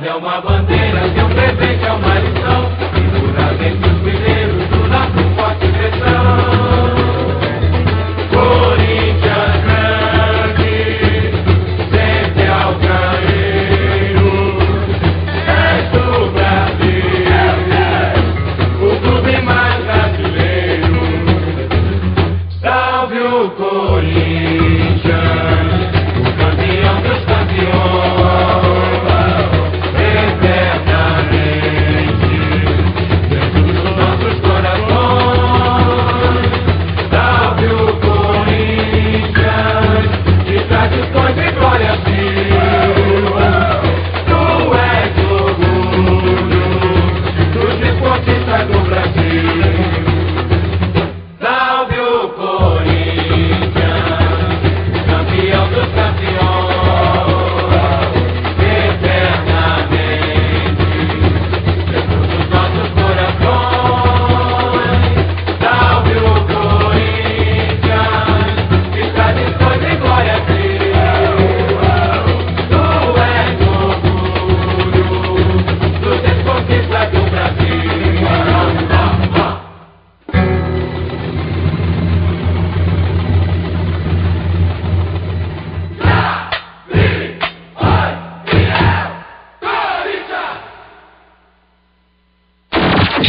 É uma bandeira, seu presente é uma lição, figurada entre os primeiros do nosso forte pressão. Corinthians grande, sempre altaneiro, é do Brasil, o clube mais brasileiro. Salve o Corinthians, o campeão dos campeões.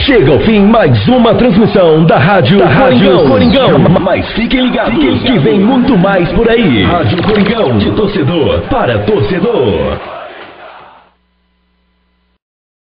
Chega ao fim mais uma transmissão da Rádio Coringão. Mas fiquem ligados que vem muito mais por aí. Rádio Coringão, de torcedor para torcedor.